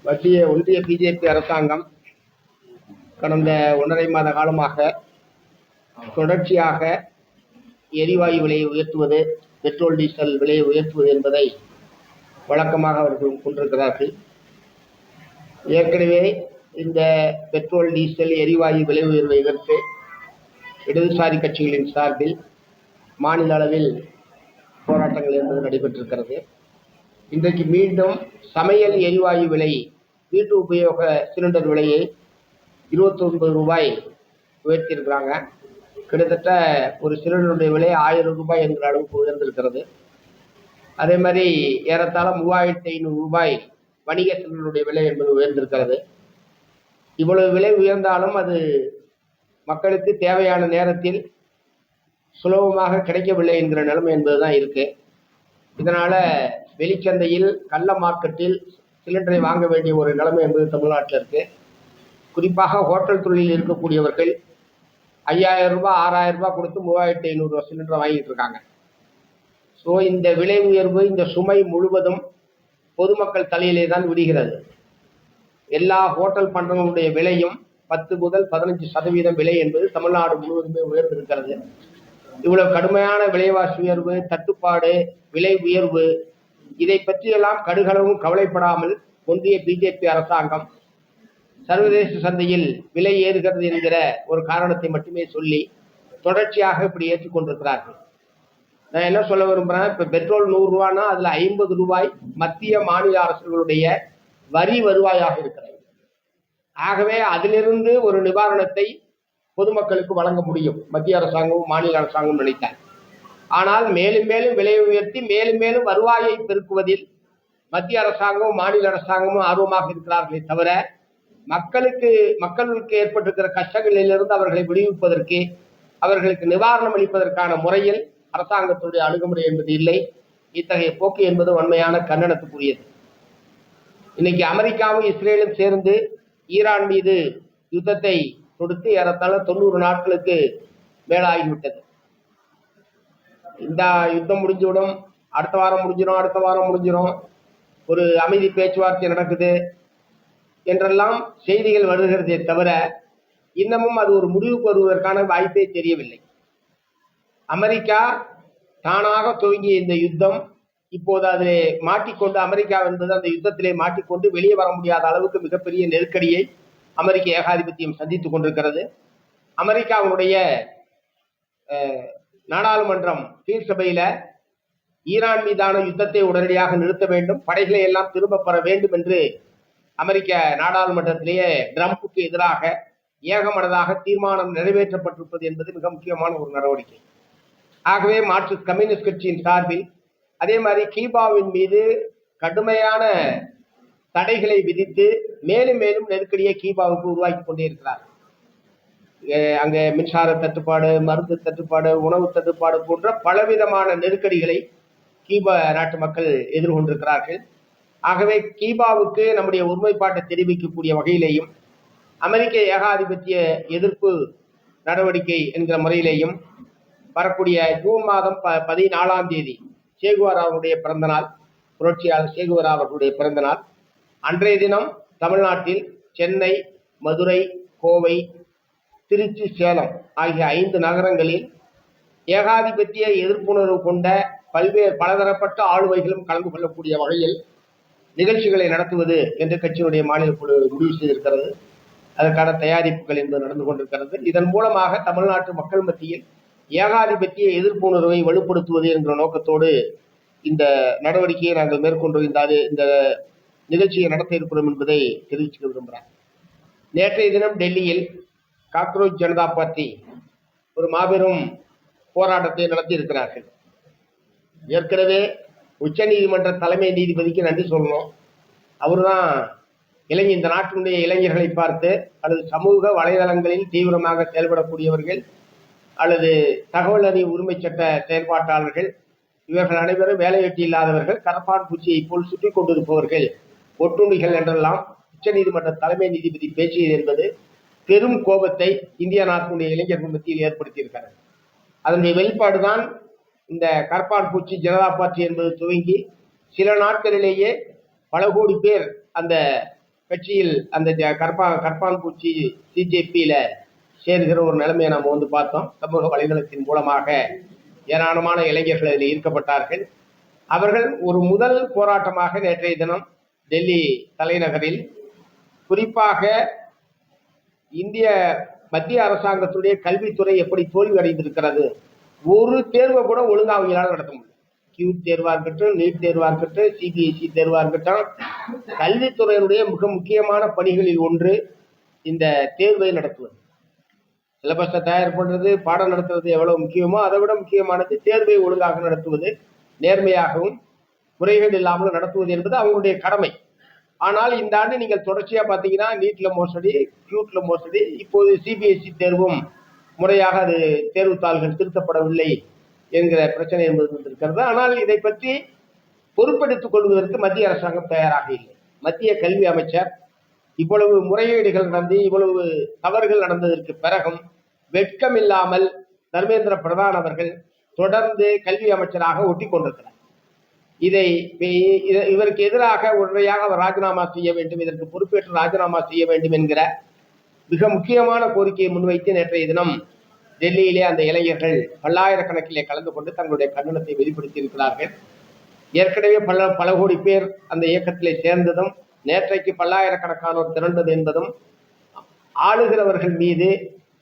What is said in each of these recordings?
ஒன்றிய பிஜேபி அரசாங்கம் கடந்த 1.5 மாத காலமாக தொடர்ச்சியாக எரிவாயு விலையை உயர்த்துவது, பெட்ரோல் டீசல் விலையை உயர்த்துவது என்பதை வழக்கமாக அவர்கள் கொண்டிருக்கிறார்கள். ஏற்கனவே இந்த பெட்ரோல் டீசல் எரிவாயு விலை உயர்வை எதிர்த்து இடதுசாரி கட்சிகளின் சார்பில் மாநில அளவில் போராட்டங்கள் என்பது நடைபெற்றிருக்கிறது. இன்றைக்கு மீண்டும் சமையல் எரிவாயு விலை, வீட்டு உபயோக சிலிண்டர் விலையை 29 ரூபாய் உயர்த்தியிருக்கிறாங்க. கிட்டத்தட்ட ஒரு சிலிண்டருடைய விலை 1000 ரூபாய் என்கிற அளவுக்கு உயர்ந்திருக்கிறது. அதே மாதிரி ஏறத்தாழ 3500 ரூபாய் வணிக சிலிண்டருடைய விலை என்பது உயர்ந்திருக்கிறது. இவ்வளவு விலை உயர்ந்தாலும் அது மக்களுக்கு தேவையான நேரத்தில் சுலபமாக கிடைக்கவில்லை என்கிற நிலைமை என்பதுதான் இருக்கு. இதனால வெளிச்சந்தையில் கள்ள மார்க்கெட்டில் சிலிண்டரை வாங்க வேண்டிய ஒரு நிலைமை என்பது தமிழ்நாட்டில் இருக்கு. குறிப்பாக ஹோட்டல் தொழிலில் இருக்கக்கூடியவர்கள் 5000 ரூபாய் 6000 ரூபாய் கொடுத்து 3500 ரூபாய் சிலிண்டரை வாங்கிட்டு இருக்காங்க. ஸோ இந்த விலை உயர்வு, இந்த சுமை முழுவதும் பொதுமக்கள் தலையிலே தான் விடுகிறது. எல்லா ஹோட்டல் பண்டங்களுடைய விலையும் 10 முதல் 15% விலை என்பது தமிழ்நாடு முழுவதுமே உயர்ந்திருக்கிறது. இவ்வளவு கடுமையான விலைவாசி உயர்வு, தட்டுப்பாடு, விலை உயர்வு, இதை பற்றியெல்லாம் கடுகளவும் கவலைப்படாமல் ஒன்றிய பிஜேபி அரசாங்கம் சர்வதேச சந்தையில் விலை ஏறுகிறது என்கிற ஒரு காரணத்தை மட்டுமே சொல்லி தொடர்ச்சியாக இப்படி ஏற்றுக்கொண்டிருக்கிறார்கள். நான் என்ன சொல்ல விரும்புகிறேன், இப்போ பெட்ரோல் 100 ரூபான்னா அதில் 50 ரூபாய் மத்திய மாநில அரசுகளுடைய வரி வருவாயாக இருக்கிறது. ஆகவே அதிலிருந்து ஒரு நிவாரணத்தை பொதுமக்களுக்கு வழங்க முடியும் மத்திய அரசாங்கமும் மாநில அரசாங்கமும் நினைத்தார். ஆனால் மேலும் மேலும் விலையை உயர்த்தி மேலும் மேலும் வருவாயை பெருக்குவதில் மத்திய அரசாங்கமும் மாநில அரசாங்கமும் ஆர்வமாக இருக்கிறார்களே தவிர மக்களுக்கு ஏற்பட்டிருக்கிற கஷ்டங்களிலிருந்து அவர்களை விடுவிப்பதற்கு, அவர்களுக்கு நிவாரணம் அளிப்பதற்கான முறையில் அரசாங்கத்துடைய அணுகுமுறை என்பது இல்லை. இத்தகைய போக்கு என்பது உண்மையான கண்டனத்துக்குரியது. இன்னைக்கு அமெரிக்காவும் இஸ்ரேலும் சேர்ந்து ஈரான் மீது யுத்தத்தை தொடுத்து ஏறத்தாழ 90 நாட்களுக்கு மேலாகிவிட்டது. இந்த யுத்தம் முடிஞ்சுவிடும், அடுத்த வாரம் முடிஞ்சிடும், ஒரு அமைதி பேச்சுவார்த்தை நடக்குது என்றெல்லாம் செய்திகள் வருகிறதே தவிர இன்னமும் அது ஒரு முடிவுக்கு வருவதற்கான வாய்ப்பே தெரியவில்லை. அமெரிக்கா தானாக துவங்கிய இந்த யுத்தம் இப்போது அதிலே மாட்டிக்கொண்டு, அமெரிக்கா என்பது அந்த யுத்தத்திலே மாட்டிக்கொண்டு வெளியே வர முடியாத அளவுக்கு மிகப்பெரிய நெருக்கடியை அமெரிக்க ஏகாதிபத்தியம் சந்தித்துக் கொண்டிருக்கிறது. அமெரிக்காவுடைய நாடாளுமன்றம் கீழ்சபையில ஈரான் மீதான யுத்தத்தை உடனடியாக நிறுத்த வேண்டும், படைகளை எல்லாம் திரும்ப பெற வேண்டும் என்று அமெரிக்க நாடாளுமன்றத்திலேயே ட்ரம்புக்கு எதிராக ஏகமனதாக தீர்மானம் நிறைவேற்றப்பட்டிருப்பது என்பது மிக முக்கியமான ஒரு நடவடிக்கை. ஆகவே மார்க்சிஸ்ட் கம்யூனிஸ்ட் கட்சியின் சார்பில் அதே மாதிரி கியூபாவின் மீது கடுமையான தடைகளை விதித்து மேலும் மேலும் நெருக்கடியை கியூபாவுக்கு உருவாக்கி கொண்டே இருக்கிறார். அங்கே மின்சார தட்டுப்பாடு, மருந்து தட்டுப்பாடு, உணவு தட்டுப்பாடு போன்ற பலவிதமான நெருக்கடிகளை கியூபா நாட்டு மக்கள் எதிர்கொண்டிருக்கிறார்கள். ஆகவே கியூபாவுக்கு நம்முடைய ஒருமைப்பாட்டை தெரிவிக்கக்கூடிய வகையிலேயும் அமெரிக்க ஏகாதிபத்திய எதிர்ப்பு நடவடிக்கை என்கிற முறையிலேயும் வரக்கூடிய ஜூன் மாதம் 14ஆம் தேதி சேகுவாரா அவருடைய பிறந்த நாள், புரட்சியாளர் சேகுவாரா அவர்களுடைய பிறந்த நாள். அன்றைய தினம் தமிழ்நாட்டில் சென்னை, மதுரை, கோவை, திருச்சி, சேலம் ஆகிய 5 நகரங்களில் ஏகாதிபத்திய எதிர்ப்புணர்வு கொண்ட பலதரப்பட்ட ஆளுமைகளும் கலந்து கொள்ளக்கூடிய வகையில் நிகழ்ச்சிகளை நடத்துவது என்று கட்சியினுடைய மாநில குழு முடிவு செய்திருக்கிறது. அதற்கான தயாரிப்புகள் என்பது நடந்து கொண்டிருக்கிறது. இதன் மூலமாக தமிழ்நாட்டு மக்கள் மத்தியில் ஏகாதிபத்திய எதிர்ப்புணர்வை வலுப்படுத்துவது என்கிற நோக்கத்தோடு இந்த நடவடிக்கையை நாங்கள் மேற்கொண்டு இந்த நிகழ்ச்சியை நடத்த இருக்கிறோம் என்பதை தெரிவிச்சுக்க விரும்புகிறேன். நேற்றைய தினம் டெல்லியில் காக்ரோச் ஜனதா பார்ட்டி ஒரு மாபெரும் போராட்டத்தை நடத்தி இருக்கிறார்கள். ஏற்கனவே உச்ச நீதிமன்ற தலைமை நீதிபதிக்கு நன்றி சொல்லணும். அவர் தான் இந்த நாட்டினுடைய இளைஞர்களை பார்த்து, அல்லது சமூக வலைதளங்களில் தீவிரமாக செயல்படக்கூடியவர்கள் அல்லது தகவல் அறிவு உரிமை சட்ட செயல்பாட்டாளர்கள், இவர்கள் அனைவரும் வேலை வெட்டி இல்லாதவர்கள், கரப்பான் பூச்சியை போல் சுற்றி கொண்டிருப்பவர்கள், ஒட்டுண்ணிகள் என்றெல்லாம் உச்ச நீதிமன்ற தலைமை நீதிபதி பேசியது என்பது பெரும் கோபத்தை இந்திய நாட்டினுடைய இளைஞர்கள் மத்தியில் ஏற்படுத்தியிருக்கிறது. அதனுடைய வெளிப்பாடுதான் இந்த கரப்பான் பூச்சி ஜனதா பார்ட்டி என்பது துவங்கி சில நாட்களிலேயே பல கோடி பேர் அந்த கட்சியில் அந்த கற்பான் பூச்சி சிஜேபியில சேர்கிற ஒரு நிலைமையை நம்ம வந்து பார்த்தோம். சமூக வலைதளத்தின் மூலமாக ஏராளமான இளைஞர்கள் அதில் ஈர்க்கப்பட்டார்கள். அவர்கள் ஒரு முதல் போராட்டமாக நேற்றைய தினம் டெல்லி தலைநகரில், குறிப்பாக இந்திய மத்திய அரசாங்கத்துடைய கல்வித்துறை எப்படி தோல்வி அடைந்திருக்கிறது, ஒரு தேர்வை கூட ஒழுங்கா அவங்களால நடத்த முடியும். கியூட் தேர்வா இருக்கட்டும், நீட் தேர்வா இருக்கட்டும், சிபிஎஸ்இ தேர்வா இருக்கட்டும், கல்வித்துறையினுடைய மிக முக்கியமான பணிகளில் ஒன்று இந்த தேர்வை நடத்துவது. சிலபஸை தயார் பண்றது, பாடம் நடத்துவது எவ்வளவு முக்கியமோ அதை விட முக்கியமானது தேர்வை ஒழுங்காக நடத்துவது, நேர்மையாகவும் முறைகேடு இல்லாமல் நடத்துவது என்பது அவங்களுடைய கடமை. ஆனால் இந்த ஆண்டு நீங்கள் தொடர்ச்சியா பார்த்தீங்கன்னா நீட்ல மோசடி, கியூட்ல மோசடி, இப்போது சிபிஎஸ்இ தேர்வும் முறையாக அது தேர்வுத்தாள்கள் திருத்தப்படவில்லை என்கிற பிரச்சனை என்பது இருக்கிறது. ஆனால் இதை பற்றி பொறுப்பெடுத்துக் கொள்வதற்கு மத்திய அரசாங்கம் தயாராக இல்லை. மத்திய கல்வி அமைச்சர் இவ்வளவு முறைகேடுகள் நடந்து, இவ்வளவு தவறுகள் நடந்ததற்கு பிறகும் வெட்கம் இல்லாமல் தர்மேந்திர பிரதான் அவர்கள் தொடர்ந்து கல்வி அமைச்சராக ஒட்டி கொண்டிருக்கிறார். இவருக்கு எதிராக உடனடியாக அவர் ராஜினாமா செய்ய வேண்டும், இதற்கு பொறுப்பேற்று ராஜினாமா செய்ய வேண்டும் என்கிற மிக முக்கியமான கோரிக்கையை முன்வைத்து நேற்றைய தினம் டெல்லியிலே அந்த இளைஞர்கள் பல்லாயிரக்கணக்கிலே கலந்து கொண்டு தங்களுடைய கண்டனத்தை வெளிப்படுத்தி இருக்கிறார்கள். ஏற்கனவே பல கோடி பேர் அந்த இயக்கத்திலே சேர்ந்ததும், நேற்றைக்கு பல்லாயிரக்கணக்கானோர் திரண்டது என்பதும், ஆளுகிறவர்கள் மீது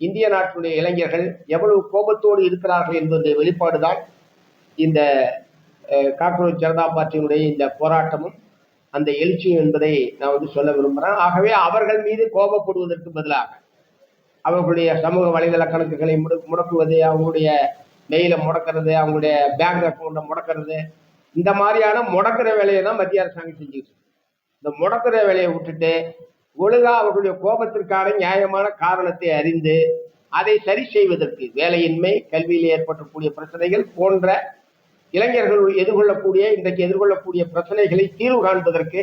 இந்திய நாட்டினுடைய இளைஞர்கள் எவ்வளவு கோபத்தோடு இருக்கிறார்கள் என்பதுடைய வெளிப்பாடுதான் இந்த காக்ரோச் ஜனதா பார்ட்டியினுடைய இந்த போராட்டமும் அந்த எழுச்சியும் என்பதை நான் வந்து சொல்ல விரும்புகிறேன். ஆகவே அவர்கள் மீது கோபப்படுவதற்கு பதிலாக அவர்களுடைய சமூக வலைதள கணக்குகளை முடக்குவது, அவங்களுடைய மெயிலை முடக்கிறது, அவங்களுடைய பேங்க் அக்கௌண்ட்டை முடக்கிறது, இந்த மாதிரியான முடக்கிற வேலையை தான் மத்திய அரசாங்கம் செஞ்சுக்கிட்டு. இந்த முடக்கிற வேலையை விட்டுட்டு ஒழுங்கா அவர்களுடைய கோபத்திற்கான நியாயமான காரணத்தை அறிந்து அதை சரி செய்வதற்கு, வேலையின்மை, கல்வியில் ஏற்பட்டக்கூடிய பிரச்சனைகள் போன்ற இளைஞர்கள் இன்றைக்கு எதிர்கொள்ளக்கூடிய பிரச்சனைகளை தீர்வு காண்பதற்கு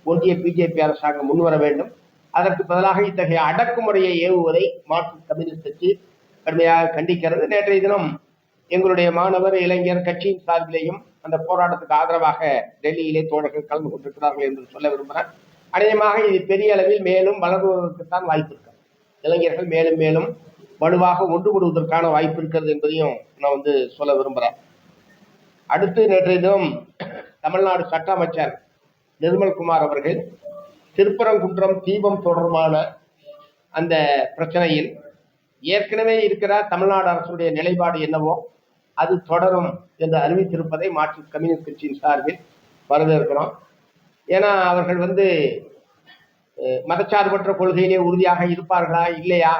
ஒன்றிய பிஜேபி அரசாங்கம் முன்வர வேண்டும். அதற்கு பதிலாக இத்தகைய அடக்குமுறையை ஏவுவதை மார்க்சிஸ்ட் கம்யூனிஸ்ட் கட்சி கடுமையாக கண்டிக்கிறது. நேற்றைய தினம் எங்களுடைய மாணவர் இளைஞர் கட்சியின் சார்பிலேயும் அந்த போராட்டத்துக்கு ஆதரவாக டெல்லியிலே தோழர்கள் கலந்து கொண்டிருக்கிறார்கள் என்று சொல்ல விரும்புகிறேன். அநேகமாக இது பெரிய அளவில் மேலும் வளர்வதற்குத்தான் வாய்ப்பு இருக்கிறது. இளைஞர்கள் மேலும் மேலும் வலுவாக ஒன்றுபடுவதற்கான வாய்ப்பு இருக்கிறது என்பதையும் நான் வந்து சொல்ல விரும்புகிறேன். அடுத்து நேற்றைய தினம் தமிழ்நாடு சட்ட அமைச்சர் நிர்மல்குமார் அவர்கள் திருப்பரங்குன்றம் தீபம் தொடர்பான அந்த பிரச்சனையில் ஏற்கனவே இருக்கிற தமிழ்நாடு அரசுடைய நிலைப்பாடு என்னவோ அது தொடரும் என்று அறிவித்திருப்பதை மார்க்சிஸ்ட் கம்யூனிஸ்ட் கட்சியின் சார்பில் வரவேற்கிறோம். ஏன்னா அவர்கள் வந்து மதச்சார்பற்ற கொள்கையிலே உறுதியாக இருப்பார்களா இல்லையா,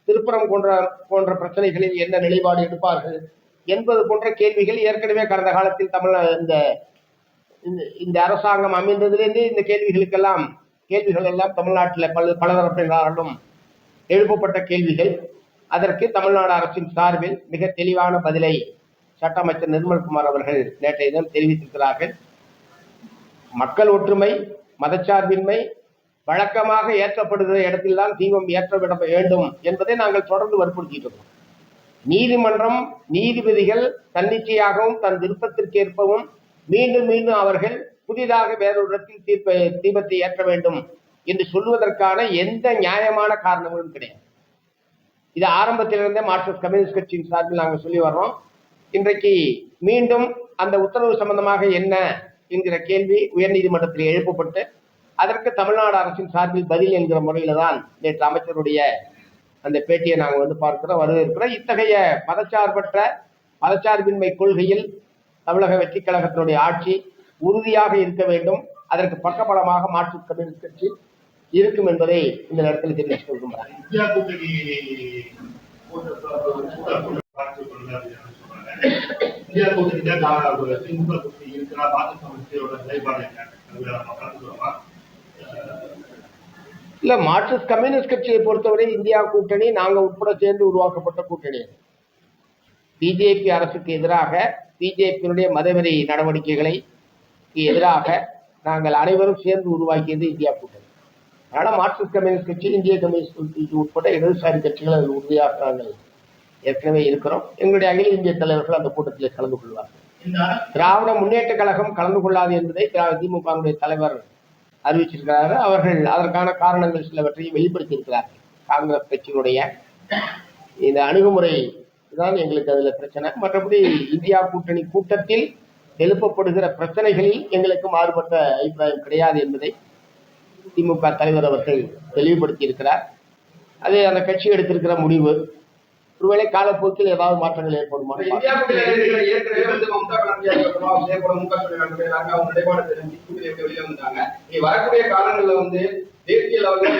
திருப்பரம் போன்ற பிரச்சனைகளில் என்ன நிலைப்பாடு எடுப்பார்கள் என்பது போன்ற கேள்விகள் ஏற்கனவே கடந்த காலத்தில் இந்த அரசாங்கம் அமைந்ததிலிருந்து இந்த கேள்விகள் எல்லாம் தமிழ்நாட்டில் பலதரப்பினராலும் எழுப்பப்பட்ட கேள்விகள். அதற்கு தமிழ்நாடு அரசின் சார்பில் மிக தெளிவான பதிலை சட்ட அமைச்சர் நிர்மல்குமார் அவர்கள் நேற்றைய தினம் தெரிவித்திருக்கிறார்கள். மக்கள் ஒற்றுமை, மதச்சார்பின்மை வழக்கமாக ஏற்றப்படுகிற இடத்தில்தான் தீபம் ஏற்றப்பட வேண்டும் என்பதை நாங்கள் தொடர்ந்து வற்புறுத்திட்டு இருக்கோம். நீதிமன்றம், நீதிபதிகள் தன்னிச்சையாகவும் தன் விருப்பத்திற்கேற்பவும் மீண்டும் மீண்டும் அவர்கள் புதிதாக வேறொரு இடத்தில் தீபத்தை ஏற்ற வேண்டும் என்று சொல்வதற்கான எந்த நியாயமான காரணங்களும் கிடையாது. இது ஆரம்பத்திலிருந்தே மார்க்சிஸ்ட் கம்யூனிஸ்ட் கட்சியின் சார்பில் நாங்கள் சொல்லி வர்றோம். இன்றைக்கு மீண்டும் அந்த உத்தரவு சம்பந்தமாக என்ன என்கிற கேள்வி உயர்நீதிமன்றத்தில் எழுப்பப்பட்டு அதற்கு தமிழ்நாடு அரசின் சார்பில் பதில் என்கிற முறையில தான் நேற்று அமைச்சருடைய அந்த பேட்டியை நாங்கள் வந்து பார்க்கிறோம், வரவேற்கிறோம். இத்தகைய மதச்சார்பின்மை கொள்கையில் தமிழக வெற்றி கழகத்தினுடைய ஆட்சி உறுதியாக இருக்க வேண்டும். அதற்கு பக்கபலமாக மார்க்சிஸ்ட் கம்யூனிஸ்ட் கட்சி இருக்கும் என்பதை இந்த நேரத்தில் தெரிவித்துக் கொள்கிறேன். இல்ல, மார்க்சிஸ்ட் கம்யூனிஸ்ட் கட்சியை பொறுத்தவரை இந்தியா கூட்டணி நாங்க உட்பட சேர்ந்து உருவாக்கப்பட்ட கூட்டணி. பிஜேபி அரசுக்கு எதிராக, பிஜேபியினுடைய மதவெறி நடவடிக்கைகளை எதிராக நாங்கள் அனைவரும் சேர்ந்து உருவாக்கியது இந்தியா கூட்டணி. அதனால மார்க்சிஸ்ட் கம்யூனிஸ்ட் கட்சி, இந்திய கம்யூனிஸ்ட் கட்சி உட்பட இடதுசாரி கட்சிகள் அதில் உறுதியாக நாங்கள் ஏற்கனவே இருக்கிறோம். எங்களுடைய அகில இந்திய தலைவர்கள் அந்த கூட்டத்தில் கலந்து கொள்வார்கள். திராவிட முன்னேற்ற கழகம் கலந்து கொள்ளாது என்பதை திமுக தலைவர் அறிவிச்சிருக்கிறாரு. அவர்கள் அதற்கான காரணங்கள் சிலவற்றையும் வெளிப்படுத்தியிருக்கிறார்கள். காங்கிரஸ் கட்சியினுடைய இந்த அணுகுமுறை தான் எங்களுக்கு அதுல பிரச்சனை. மற்றபடி இந்தியா கூட்டணி கூட்டத்தில் எழுப்பப்படுகிற பிரச்சனைகளில் எங்களுக்கு மாறுபட்ட அபிப்பிராயம் கிடையாது என்பதை திமுக தலைவர் அவர்கள் தெளிவுபடுத்தி இருக்கிறார். அது அந்த கட்சி எடுத்திருக்கிற முடிவு. ஒருவேளை காலப்போக்கில் ஏதாவது மாற்றங்கள் ஏற்படுமா? வரக்கூடிய காலங்களில் வந்து தேசிய லெவலில்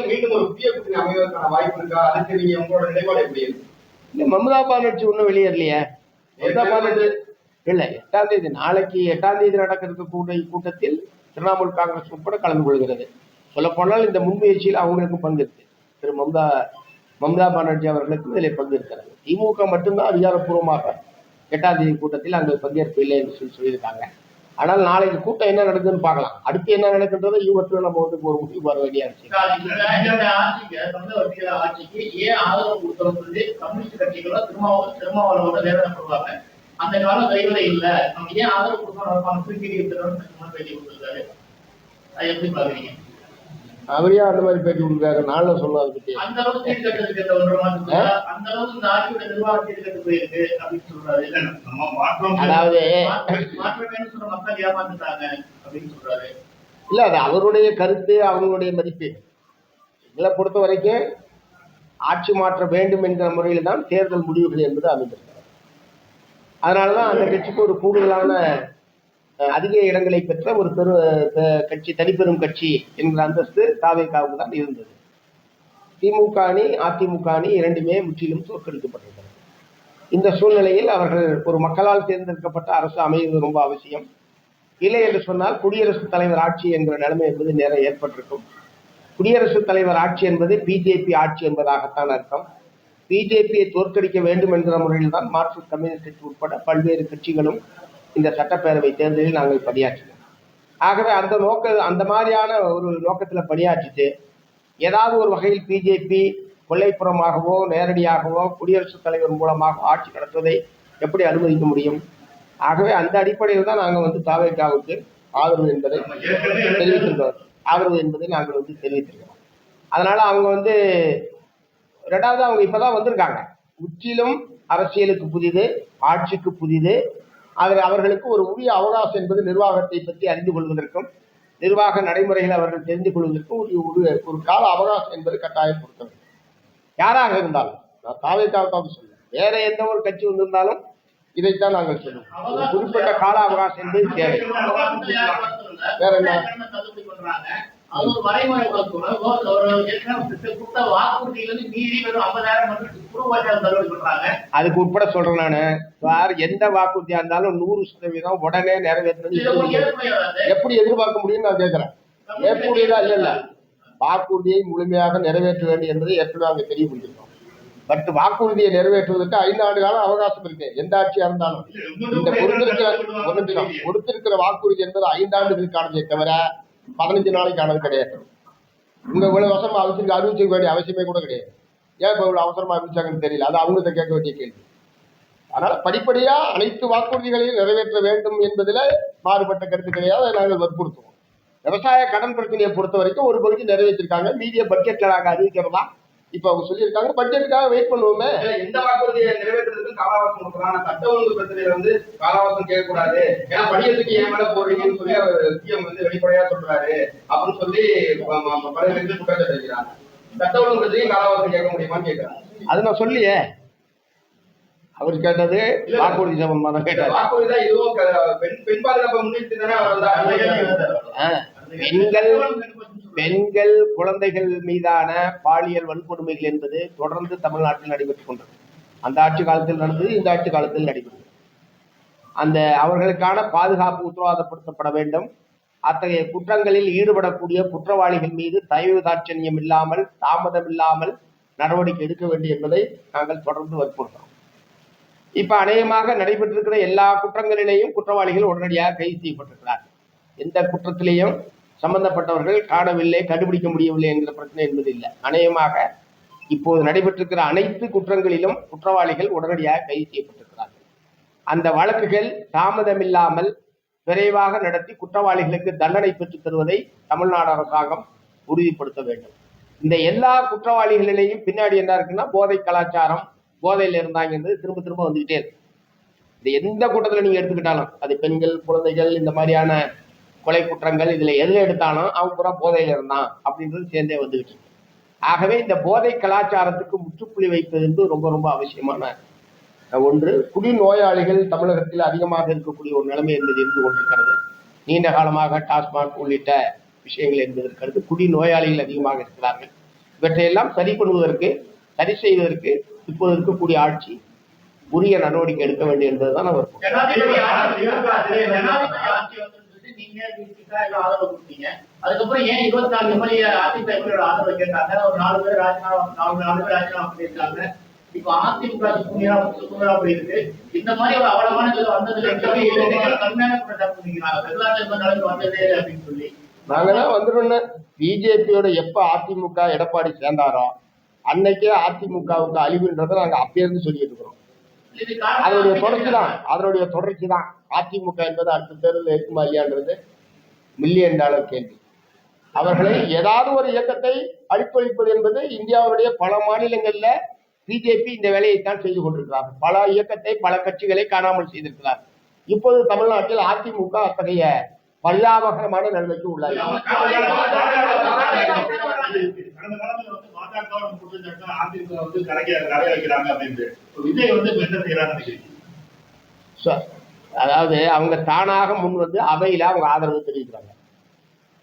மீண்டும் ஒரு புதிய கூட்டணி அமைவதற்கான வாய்ப்பு இருக்கா? அதுக்கு நீங்க உங்களோட நிலைப்பாடு எப்படி இருக்கு? இல்ல, மம்தா பானர்ஜி ஒன்றும் வெளியேறலையே. மம்தா பானர்ஜி இல்ல, 8ஆம் தேதி நாளைக்கு 8ஆம் தேதி நடக்கிற கூட்டத்தில் திரிணாமுல் காங்கிரஸ் உட்பட கலந்து கொள்கிறது. சொல்ல போனால் இந்த முன்முயற்சியில் அவங்களுக்கு பங்கு இருக்கு. திரு மம்தா பானர்ஜி அவர்களுக்கு இதில் பங்கு இருக்கிறது. திமுக மட்டும்தான் அதிகாரப்பூர்வமாக 8ஆம் தேதி கூட்டத்தில் அங்கே பங்கேற்பு என்று சொல்லியிருக்காங்க. ஆனால் நாளைக்கு கூட்டம் என்ன நடக்குதுன்னு பார்க்கலாம். அடுத்து என்ன நடக்குன்றதை யூகத்தில் நம்ம வந்து ஒரு முடிவு வர வேண்டிய அவசியம். அந்த காலம் கைவிட இல்ல, நம்ம ஏன் ஆதரவு கொடுக்கணும்? எப்படி பாக்குறீங்க? அவரையா அந்த மாதிரி பேட்டி கொடுக்குறாரு? நாள்ல சொல்ல அதை பத்தி அந்த அளவுக்கு அந்த அளவுக்கு இந்த ஆட்சியோட நிர்வாகத்தில் போயிருக்கு அப்படின்னு சொல்றாரு. அதாவது மக்கள் ஏமாந்துட்டாங்க அப்படின்னு சொல்றாரு. இல்ல, அது அவருடைய கருத்து, அவங்களுடைய மதிப்பீடு. எங்களை பொறுத்த வரைக்கும் ஆட்சி மாற்ற வேண்டும் என்கிற முறையில் தான் தேர்தல் முடிவுகள் என்பது அமைந்திருக்கிறது. அதனாலதான் அந்த கட்சிக்கு ஒரு கூடுதலான அதிக இடங்களை பெற்ற ஒரு கட்சி, தனிப்பெரும் கட்சி என்கிற அந்தஸ்து தாவேகாவுக்கு தான் இருந்தது. திமுக அணி, அதிமுக அணி இரண்டுமே முற்றிலும் தோற்கடிக்கப்பட்டிருக்கிறது. இந்த சூழ்நிலையில் அவர்கள் ஒரு மக்களால் தேர்ந்தெடுக்கப்பட்ட அரசு அமைவது ரொம்ப அவசியம். இல்லை என்று சொன்னால் குடியரசுத் தலைவர் ஆட்சி என்கிற நிலைமை என்பது நிறைய ஏற்பட்டிருக்கும். குடியரசுத் தலைவர் ஆட்சி என்பது பிஜேபி ஆட்சி என்பதாகத்தான் அர்த்தம். பிஜேபியை தோற்கடிக்க வேண்டும் என்கிற முறையில் தான் மார்க்சிஸ்ட் கம்யூனிஸ்ட் கட்சி உட்பட பல்வேறு கட்சிகளும் இந்த சட்டப்பேரவை தேர்தலில் நாங்கள் பணியாற்றினோம். ஆகவே அந்த மாதிரியான ஒரு நோக்கத்தில் பணியாற்றிட்டு ஏதாவது ஒரு வகையில் பிஜேபி கொள்ளைப்புறமாகவோ நேரடியாகவோ குடியரசுத் தலைவர் மூலமாக ஆட்சி நடத்துவதை எப்படி அனுமதிக்க முடியும்? ஆகவே அந்த அடிப்படையில் தான் நாங்கள் வந்து தாவேகாவுக்கு ஆதரவு என்பதை நாங்கள் வந்து தெரிவித்திருக்கிறோம். அதனால அவங்க வந்து ரெண்டாவது அவங்க இப்பதான் வந்திருக்காங்க. முற்றிலும் அரசியலுக்கு புதிது, ஆட்சிக்கு புதிது. அவர்களுக்கு ஒரு உரிய அவகாசம் என்பது நிர்வாகத்தை பற்றி அறிந்து கொள்வதற்கும் நிர்வாக நடைமுறைகளை அவர்கள் தெரிந்து கொள்வதற்கும் ஒரு கால அவகாசம் என்பது கட்டாயம் கொடுக்க வேண்டும். யாராக இருந்தாலும், நான் தாவேகாவுக்காக சொல்லுவேன், வேற எந்த ஒரு கட்சி வந்திருந்தாலும் இதைத்தான் நாங்கள் சொல்லுவோம். ஒரு குறிப்பிட்ட கால அவகாசம் என்பது தேவை. வேற என்ன அதுக்கு உட்பட சொல்றேன் நானு. எந்த வாக்குறுதியா இருந்தாலும் 100% உடனே நிறைவேற்றது எப்படி எதிர்பார்க்க முடியும்னு நான் கேட்கிறேன். ஏற்புடையதா இல்ல, வாக்குறுதியை முழுமையாக நிறைவேற்ற வேண்டும் என்பதை ஏற்கனவே அங்க தெரியப்படுத்திருக்கோம். பட் வாக்குறுதியை நிறைவேற்றுவதற்கு 5 ஆண்டு காலம் அவகாசம் இருக்கு, எந்த ஆட்சியா இருந்தாலும். இந்த கொடுத்திருக்கிற வாக்குறுதி என்பது 5 ஆண்டுகளுக்கானதே தவிர 15 நாளைக்கானது கிடையாது. இவ்வளவு அவசரமா அறிவிச்சிருக்க வேண்டிய அவசியமே கூட கிடையாது. ஏன் இப்ப இவ்வளவு அவசரமா அறிவிச்சாங்கன்னு தெரியல, அது அவங்கள்ட்ட கேட்க வேண்டிய கேள்வி. அதனால படிப்படியா அனைத்து வாக்குறுதிகளையும் நிறைவேற்ற வேண்டும் என்பதில் மாறுபட்ட கருத்து கிடையாது. அதை நாங்கள் வற்புறுத்துவோம். விவசாய கடன் பிரச்சனையை பொறுத்த வரைக்கும் ஒரு பகுதி நிறைவேற்றிருக்காங்க. மீதிய பட்ஜெட்ல நாங்கள் அறிவிக்கிறதா இப்ப அவங்க சொல்லியிருக்காங்க. பட்ஜெட்டுக்காக வெயிட் பண்ணுவோமே. எந்த வாக்குறுதியை நிறைவேற்றுறதுக்கு காலவாசம் கொடுக்கலாம். சட்ட ஒழுங்கு பிரச்சனையில வந்து காலவாசம் கேட்கக்கூடாது. ஏன்னா படியத்துக்கு ஏன் மேல போறீங்கன்னு சொல்லி அவர் சிஎம் வந்து வெளிப்படையா சொல்றாரு அப்படின்னு சொல்லி பல குற்றச்சாட்டு வைக்கிறாங்க. சட்ட ஒழுங்கு பிரச்சனையும் காலவாசம் கேட்க முடியுமான்னு கேட்கிறாங்க. அது நான் சொல்லியே, அவர் கேட்டது வாக்குறுதி சம்பந்தமா தான் கேட்டார். வாக்குறுதி தான் இதுவும் பெண் பாதுகாப்பை முன்னிட்டு தானே பெண்கள் குழந்தைகள் மீதான பாலியல் வன்கொடுமைகள் என்பது தொடர்ந்து தமிழ்நாட்டில் நடைபெற்றுக் கொண்டது. அந்த ஆட்சி காலத்தில் நடந்தது, இந்த ஆட்சி காலத்தில் நடைபெறுகிறது. அந்த அவர்களுக்கான பாதுகாப்பு உத்தரவாதப்படுத்தப்பட வேண்டும். அத்தகைய குற்றங்களில் ஈடுபடக்கூடிய குற்றவாளிகள் மீது தயவு தாட்சண்யம் இல்லாமல், தாமதம் இல்லாமல் நடவடிக்கை எடுக்க வேண்டும் என்பதை நாங்கள் தொடர்ந்து வற்புறுத்துறோம். இப்ப அநேகமாக நடைபெற்றிருக்கிற எல்லா குற்றங்களிலேயும் குற்றவாளிகள் உடனடியாக கைது செய்யப்பட்டிருக்கிறார்கள். எந்த குற்றத்திலேயும் சம்பந்தப்பட்டவர்கள் காணவில்லை, கண்டுபிடிக்க முடியவில்லை என்கிற பிரச்சனை என்பது இல்லை. அநேகமாக இப்போது நடைபெற்றிருக்கிற அனைத்து குற்றங்களிலும் குற்றவாளிகள் உடனடியாக கைது செய்யப்பட்டிருக்கிறார்கள். அந்த வழக்குகள் தாமதமில்லாமல் விரைவாக நடத்தி குற்றவாளிகளுக்கு தண்டனை பெற்றுத் தருவதை தமிழ்நாடு அரசாங்கம் உறுதிப்படுத்த வேண்டும். இந்த எல்லா குற்றவாளிகளிலேயும் பின்னாடி என்ன இருக்குன்னா போதை கலாச்சாரம், போதையில இருந்தாங்கிறது திரும்ப திரும்ப வந்துகிட்டே இருக்கு. இந்த எந்த கூட்டத்தில் நீங்க எடுத்துக்கிட்டாலும் அது பெண்கள், குழந்தைகள், இந்த மாதிரியான கொலை குற்றங்கள் இதுல எதுல எடுத்தாலும் அவங்க பூரா போதையில இருந்தான் அப்படின்றது சேர்ந்தே வந்துகிட்டு இருக்கு. ஆகவே இந்த போதை கலாச்சாரத்துக்கு முற்றுப்புள்ளி வைப்பது என்று ரொம்ப ரொம்ப அவசியமான ஒன்று. குடிநோயாளிகள் தமிழகத்தில் அதிகமாக இருக்கக்கூடிய ஒரு நிலைமை என்பது இருந்து கொண்டிருக்கிறது. நீண்ட காலமாக டாஸ்மாக் உள்ளிட்ட விஷயங்கள் என்பது இருக்கிறது. குடிநோயாளிகள் அதிகமாக இருக்கிறார்கள். இவற்றையெல்லாம் சரி பண்ணுவதற்கு, சரி செய்வதற்கு இப்போது இருக்கக்கூடிய ஆட்சி உரிய நடவடிக்கை எடுக்க வேண்டும் என்பதுதான் அவர். நீங்க ஆதரவு கொடுத்தீங்க, அதுக்கப்புறம் ஏன் 24 எம்எல்ஏ அதிமுக ஆதரவு கேட்டாங்க, ஒரு 4 பேர் ராஜினாமா பண்ணியிருக்காங்க. இப்ப அதிமுக சுமூகமா போயிருக்கு. இந்த மாதிரி ஒரு அவலமான வந்ததுல கடுமையான குற்றச்சாட்டு பண்ணிக்கிறாங்க, வெள்ளாட்டு நிலைமை வந்ததே அப்படின்னு சொல்லி. நாங்கதான் வந்துடணும். பிஜேபியோட எப்ப அதிமுக எடப்பாடி சேர்ந்தாரோ அன்னைக்கே அதிமுகவுக்கு அழிவுன்றதை நாங்க அப்பயே இருந்து சொல்லிட்டு இருக்கிறோம். அதனுடைய தொடர்ச்சி தான் அதிமுக என்பது அடுத்த தேர்தலில் இருக்குமா இல்லையான்றது மில்லியன் டாலர் கேள்வி. அவர்களை ஏதாவது ஒரு இயக்கத்தை அழிப்பொழிப்பது என்பது இந்தியாவுடைய பல மாநிலங்கள்ல பிஜேபி இந்த வேலையைத்தான் செய்து கொண்டிருக்கிறார்கள். பல இயக்கத்தை, பல கட்சிகளை காணாமல் செய்திருக்கிறார். இப்போது தமிழ்நாட்டில் அதிமுக அத்தகைய பரிதாபகரமான நிலைமைக்கு உள்ளார். அதாவது அவங்க தானாக முன் வந்து அவையில அவங்க ஆதரவு தெரிவிக்கிறாங்க.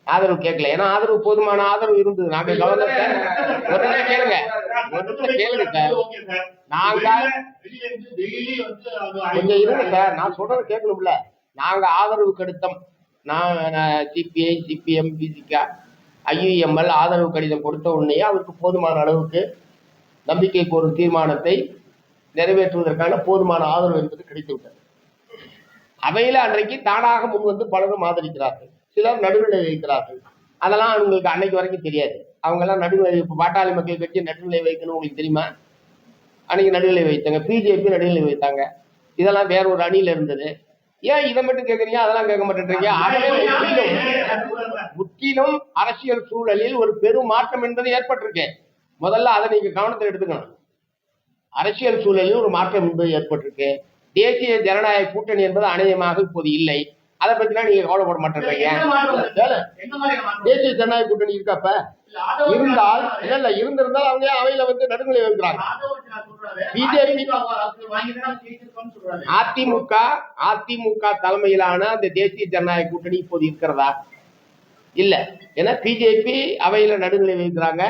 ஆதரவு கேட்கல, ஏன்னா ஆதரவு போதுமான ஆதரவு இருந்தது. நாங்க கவர்னர் கேளுங்க சார், நாங்க கொஞ்சம் இருங்க சார், நான் சொல்றதை கேட்கணும்ல. நாங்க ஆதரவு கடிதம், நான் சிபிஐ, சிபிஎம், பிசிகா, ஐயுஎம்எல் ஆதரவு கடிதம் கொடுத்த உடனே அவருக்கு போதுமான அளவுக்கு நம்பிக்கை கோரும் தீர்மானத்தை நிறைவேற்றுவதற்கான போதுமான ஆதரவு என்பது கிடைத்துவிட்டது. அவையில அன்றைக்கு தானாக முன் வந்து பலரும் ஆதரிக்கிறார்கள், சிலர் நடுநிலை வைக்கிறார்கள். அதெல்லாம் அவங்களுக்கு அன்னைக்கு வரைக்கும் தெரியாது. அவங்க எல்லாம் நடுநிலை, இப்ப பாட்டாளி மக்கள் கட்சி நடுநிலை வைக்கணும் உங்களுக்கு தெரியுமா? அன்னைக்கு நடுநிலை வைத்தாங்க, பிஜேபி நடுநிலை வைத்தாங்க. இதெல்லாம் வேற ஒரு அணியில இருந்தது. ஏன் இதை மட்டும் கேட்குறீங்க, அதெல்லாம் கேட்க மாட்டேன்றீங்க? முற்றிலும் அரசியல் சூழலில் ஒரு பெரும் மாற்றம் என்பது ஏற்பட்டிருக்கு. முதல்ல அதை நீங்க கவனத்தில் எடுத்துக்கணும். அரசியல் சூழலில் ஒரு மாற்றம் என்பது ஏற்பட்டிருக்கு. தேசிய ஜனநாயக கூட்டணி என்பது அநேகமாக இப்போது இல்லை. அதை பத்தினா நீங்க கவலைப்பட மாட்டேன்றீங்க. தேசிய ஜனநாயக கூட்டணி இருக்கப்ப இருந்தால் இல்ல இருந்திருந்தால் அவங்க அவையில வந்து நடுநிலை வைக்கிறாங்க. பிஜேபி, அதிமுக தலைமையிலான அந்த தேசிய ஜனநாயக கூட்டணி இப்போது இருக்கிறதா? இல்ல. ஏன்னா பிஜேபி அவையில நடுநிலை வைக்கிறாங்க,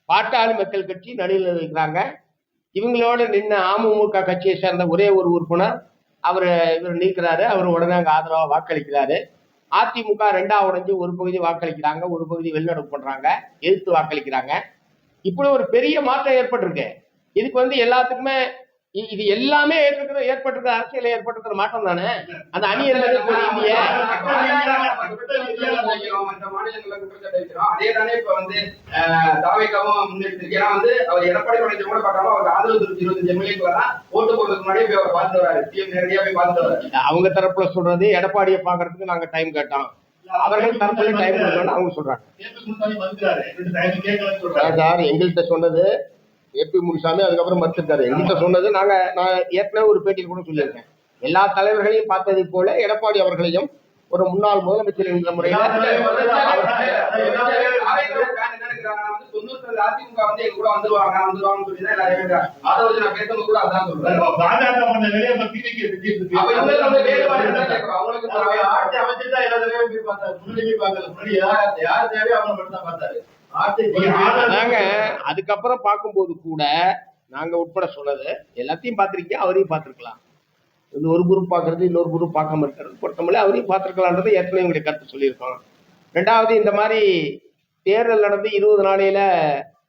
பாட்டாளி மக்கள் கட்சி நடுநிலை வைக்கிறாங்க. இவங்களோட நின்ன அமமுக கட்சியை சேர்ந்த ஒரே ஒரு உறுப்பினர் இவர் நீக்கிறாரு, அவர் உடனே அங்க ஆதரவா வாக்களிக்கிறாரு. அதிமுக 2ஆ உடைஞ்சு ஒரு பகுதி வாக்களிக்கிறாங்க, ஒரு பகுதி வெளிநடப்பு பண்றாங்க, எதிர்த்து வாக்களிக்கிறாங்க. இப்படி ஒரு பெரிய மாற்றம் ஏற்பட்டிருக்கு. இதுக்கு வந்து எல்லாத்துக்குமே இது எல்லாமே ஏற்பட்டிருக்கிற அரசியல் ஏற்பட்டிருக்கிற மாற்றம் தானே. அந்த அணி அதே தானே இப்ப வந்து தாவேக்காவும் முன்னெடுத்து. ஏன்னா வந்து அவர் எடப்பாடி பழனிசாமி கூட பார்க்காம அவர் ஆதரவு 25 எம்எல்ஏக்களை தான் ஓட்டு போடுறதுக்கு முன்னாடியே போய் அவர் பார்த்து வராரு, சிஎம் நேரடியா போய் பார்த்து வராரு. அவங்க தரப்புல சொல்றது எடப்பாடியை பாக்குறதுக்கு நாங்க டைம் கேட்டோம், அவர்கள் தரப்புல டைம் கேட்டோம்னு அவங்க சொல்றாங்க. சார் எங்கள்கிட்ட சொன்னது ஏபி முனுசாமி, அதுக்கப்புறம் மறுத்துட்டாரு. எங்கிட்ட சொன்னது நான் ஏற்கனவே ஒரு பேட்டியில் கூட சொல்லியிருக்கேன். எல்லா தலைவர்களையும் பார்த்ததை போல எடப்பாடி அவர்களையும் ஒரு முன்னாள் முதலமைச்சர் என்ற முறையில் அதிமுக வந்து எங்க கூட வந்துருவாங்க சொல்லி அதை நான் பேசுறது கூட அதான் சொல்றேன். நாங்க அதுக்கப்புறம் பார்க்கும்போது கூட நாங்க உட்பட சொன்னது எல்லாத்தையும் பார்த்திருக்கீங்க, அவரையும் பார்த்திருக்கலாம். இந்த ஒரு குரூப் பார்க்கறது இன்னொரு குரூப் பார்க்காம இருக்கிறது பொறுத்தமல்ல அவரையும் பார்த்திருக்கலான்றது ஏற்கனவே உங்களுடைய கருத்து சொல்லியிருக்கோம். ரெண்டாவது, இந்த மாதிரி தேர்தல் நடந்து 20 நாளையில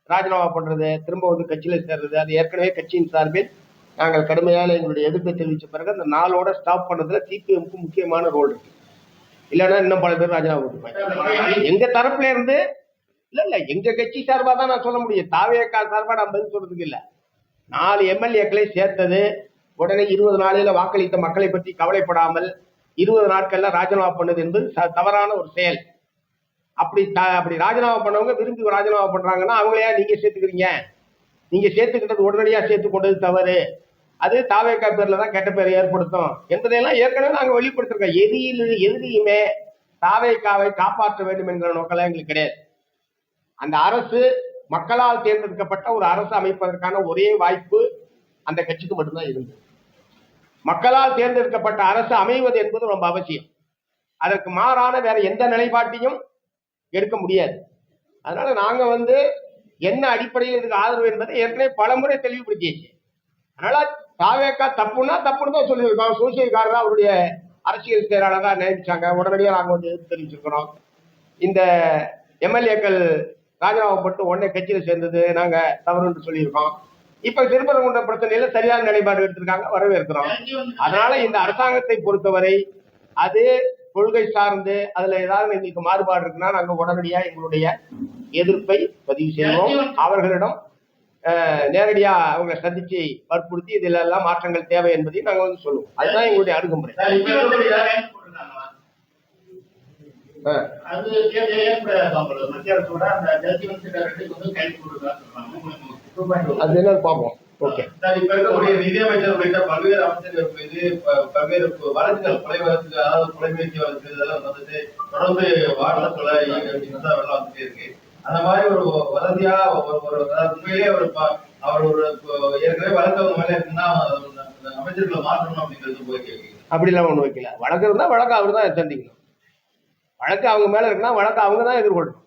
ராஜினாமா பண்றது, திரும்ப வந்து கட்சியில சேர்றது, அது ஏற்கனவே கட்சியின் சார்பில் நாங்கள் கடுமையான எங்களுடைய எதிர்ப்பை தெரிவித்த பிறகு அந்த நாளோட ஸ்டாப் பண்ணதுல சிபிஎம்க்கு முக்கியமான ரோல் இருக்கு. இல்லைன்னா இன்னும் பல பேர் ராஜினாமா கொடுப்பாங்க. எங்க தரப்புல இருந்து இல்ல எங்க கட்சி சார்பா தான் நான் சொல்ல முடியும். தாவேக்கா சார்பா நான் பதில் சொல்றதுக்கு இல்ல. 4 எம்எல்ஏக்களை சேர்த்தது, உடனே 20 நாளையில வாக்களித்த மக்களை பற்றி கவலைப்படாமல் 20 நாட்கள்ல ராஜினாமா பண்ணது என்பது தவறான ஒரு செயல். அப்படி ராஜினாமா பண்ணவங்க விரும்பி ராஜினாமா பண்றாங்கன்னா அவங்களையா நீங்க சேர்த்துக்கிறீங்க? நீங்க சேர்த்துக்கிட்டது உடனடியா சேர்த்து கொண்டது தவறு. அது தாவேகா பேர்ல தான் கெட்ட பேரை ஏற்படுத்தும் என்பதையெல்லாம் ஏற்கனவே நாங்க வெளிப்படுத்திருக்கோம். எதிரியுமே தாவேகாவை காப்பாற்ற வேண்டும் என்கிற நோக்கம் எங்களுக்கு கிடையாது. அந்த அரசு மக்களால் தேர்ந்தெடுக்கப்பட்ட ஒரு அரசு அமைப்பதற்கான ஒரே வாய்ப்பு அந்த கட்சிக்கு மட்டும்தான் இருந்தது. மக்களால் தேர்ந்தெடுக்கப்பட்ட அரசு அமைவது என்பது ரொம்ப அவசியம். அதற்கு மாறான வேற எந்த நிலைப்பாட்டையும் எடுக்க முடியாது. அதனால நாங்க என்ன அடிப்படையில் இதுக்கு ஆதரவு என்பதை ஏற்கனவே பலமுறை தெளிவுபடுத்தியாச்சு. அதனால தாவேகா தப்புன்னா தப்புன்னு தான் சொல்லியிருக்கோம். சோசியல்காரர் அவருடைய அரசியல் செயலாளராக நியமிச்சாங்க, உடனடியாக நாங்கள் எதிர்ப்பு தெரிவிச்சிருக்கிறோம். இந்த எம்எல்ஏக்கள் ராஜினாமா போட்டு உடனே கட்சியில சேர்ந்தது நாங்க தவறு என்று சொல்லியிருக்கோம். இப்ப திருப்பரங்குன்ற பிரச்சனையில சரியான நிலைப்பாடு எடுத்திருக்காங்க, வரவேற்கிறோம். அதனால இந்த அரசாங்கத்தை பொறுத்தவரை அது கொள்கை சார்ந்து அதுல ஏதாவது எங்களுக்கு மாறுபாடு இருக்குன்னா நாங்க உடனடியா எங்களுடைய எதிர்ப்பை பதிவு செய்வோம். அவர்களிடம் நேரடியா அவங்களை சந்திச்சு வற்புறுத்தி இதுல எல்லாம் மாற்றங்கள் தேவை என்பதையும் நாங்க சொல்லுவோம். அதுதான் எங்களுடைய அணுகுமுறை. அது என்ன பார்ப்போம். ஓகே, இப்ப இருக்கக்கூடிய நிதியமைச்சர் உள்ளிட்ட பல்வேறு அமைச்சர்கள் மீது பல்வேறு வழக்குகள், கொலை வழக்குகள், அதாவது கொலை முயற்சி வழக்கு இதெல்லாம் தொடர்ந்து வாரத்துல வந்துட்டே இருக்கு. அந்த மாதிரி ஒரு வசதியா உண்மையிலேயே அவர் ஒரு ஏற்கனவே வழக்கு மேல இருக்குன்னா அமைச்சர்களை மாற்றணும் அப்படிங்கிறது போய் கேட்குது. அப்படிலாம் ஒண்ணு வைக்கல. வழக்கு இருந்தா வழக்கு அவர் தான் சந்திக்கணும். வழக்கு அவங்க மேல இருக்குன்னா வழக்கு அவங்க தான் எதிர்கொள்ளணும்.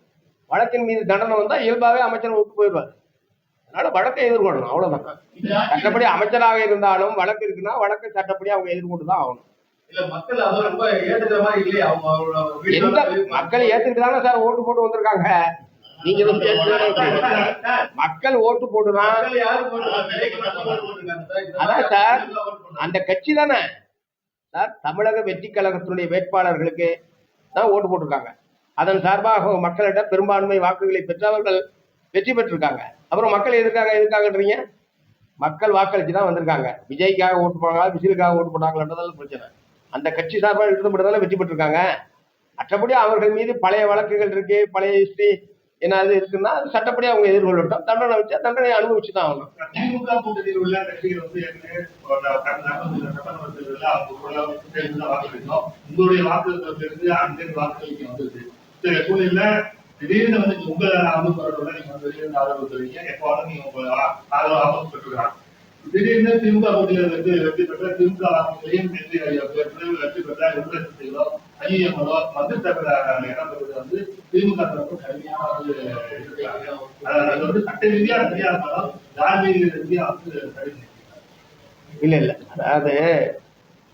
வழக்கின் மீது தண்டனை வந்தா இயல்பாவே அமைச்சர் விட்டு போயிடுவார். அதனால வழக்கை எதிர்கொள்ளணும், அவ்வளவுதான். சட்டப்படி அமைச்சராக இருந்தாலும் வழக்கு இருக்குன்னா வழக்கை சட்டப்படி அவங்க எதிர்கொண்டு தான் ஆகணும். இல்ல மக்கள் அது ரொம்ப ஏத்துக்கிற மாதிரி இல்லையே. எந்த மக்கள் ஏத்துக்கிட்டு தானே சார் ஓட்டு போட்டு வந்திருக்காங்க. நீங்க மக்கள் ஓட்டு போட்டுதான் அதான் சார் அந்த கட்சி தானே சார் தமிழக வெற்றி கழகத்தினுடைய வேட்பாளர்களுக்கு தான் ஓட்டு போட்டிருக்காங்க. அதன் சார்பாக மக்களிடம் பெரும்பான்மை வாக்குகளை பெற்றவர்கள் வெற்றி பெற்றிருக்காங்க. அப்புறம் மக்கள் எதுக்காகன்றீங்க? மக்கள் வாக்களிச்சு தான் வந்திருக்காங்க. விஜய்க்காக ஓட்டு போனாங்களா விஜய்க்காக ஓட்டு போனாங்கன்றதால பிரச்சனை. அந்த கட்சி சார்பாக எழுதப்பட்டதால வெற்றி பெற்றிருக்காங்க. மற்றபடி அவர்கள் மீது பழைய வழக்குகள் இருக்கு, பழைய ஹிஸ்டரி என்னது இருக்குன்னா அது சட்டப்படி அவங்க எதிர்கொள்ளட்டும். தண்டனை வச்சா தண்டனை அனுபவிச்சுதான் ஆகணும். திமுக கூட்டணியில் உள்ள கட்சிகள் உங்களுடைய வாக்குகளிலிருந்து அங்கிருந்து வாக்குகளுக்கு வந்தது. சில சூழ்நிலை திடீர்னு உங்க ஆதரவு நீங்க ஆதரவு தருவீங்க, எப்போதும் நீங்க உங்க ஆதரவு பெற்றுக்கிறாங்க. திடீர்னு திமுக கூட்டணியிலிருந்து வெற்றி பெற்ற திமுக வாக்குகளையும் வெற்றி பெற்ற எதிர்கட்சிகளோ ஐஎம்ஓ மத்திய இடம் பெறுவது திமுக தரப்பு கடுமையான சட்ட ரீதியா சரியா இருந்தாலும் தார்மீக ரீதியா சரி இல்ல. அதாவது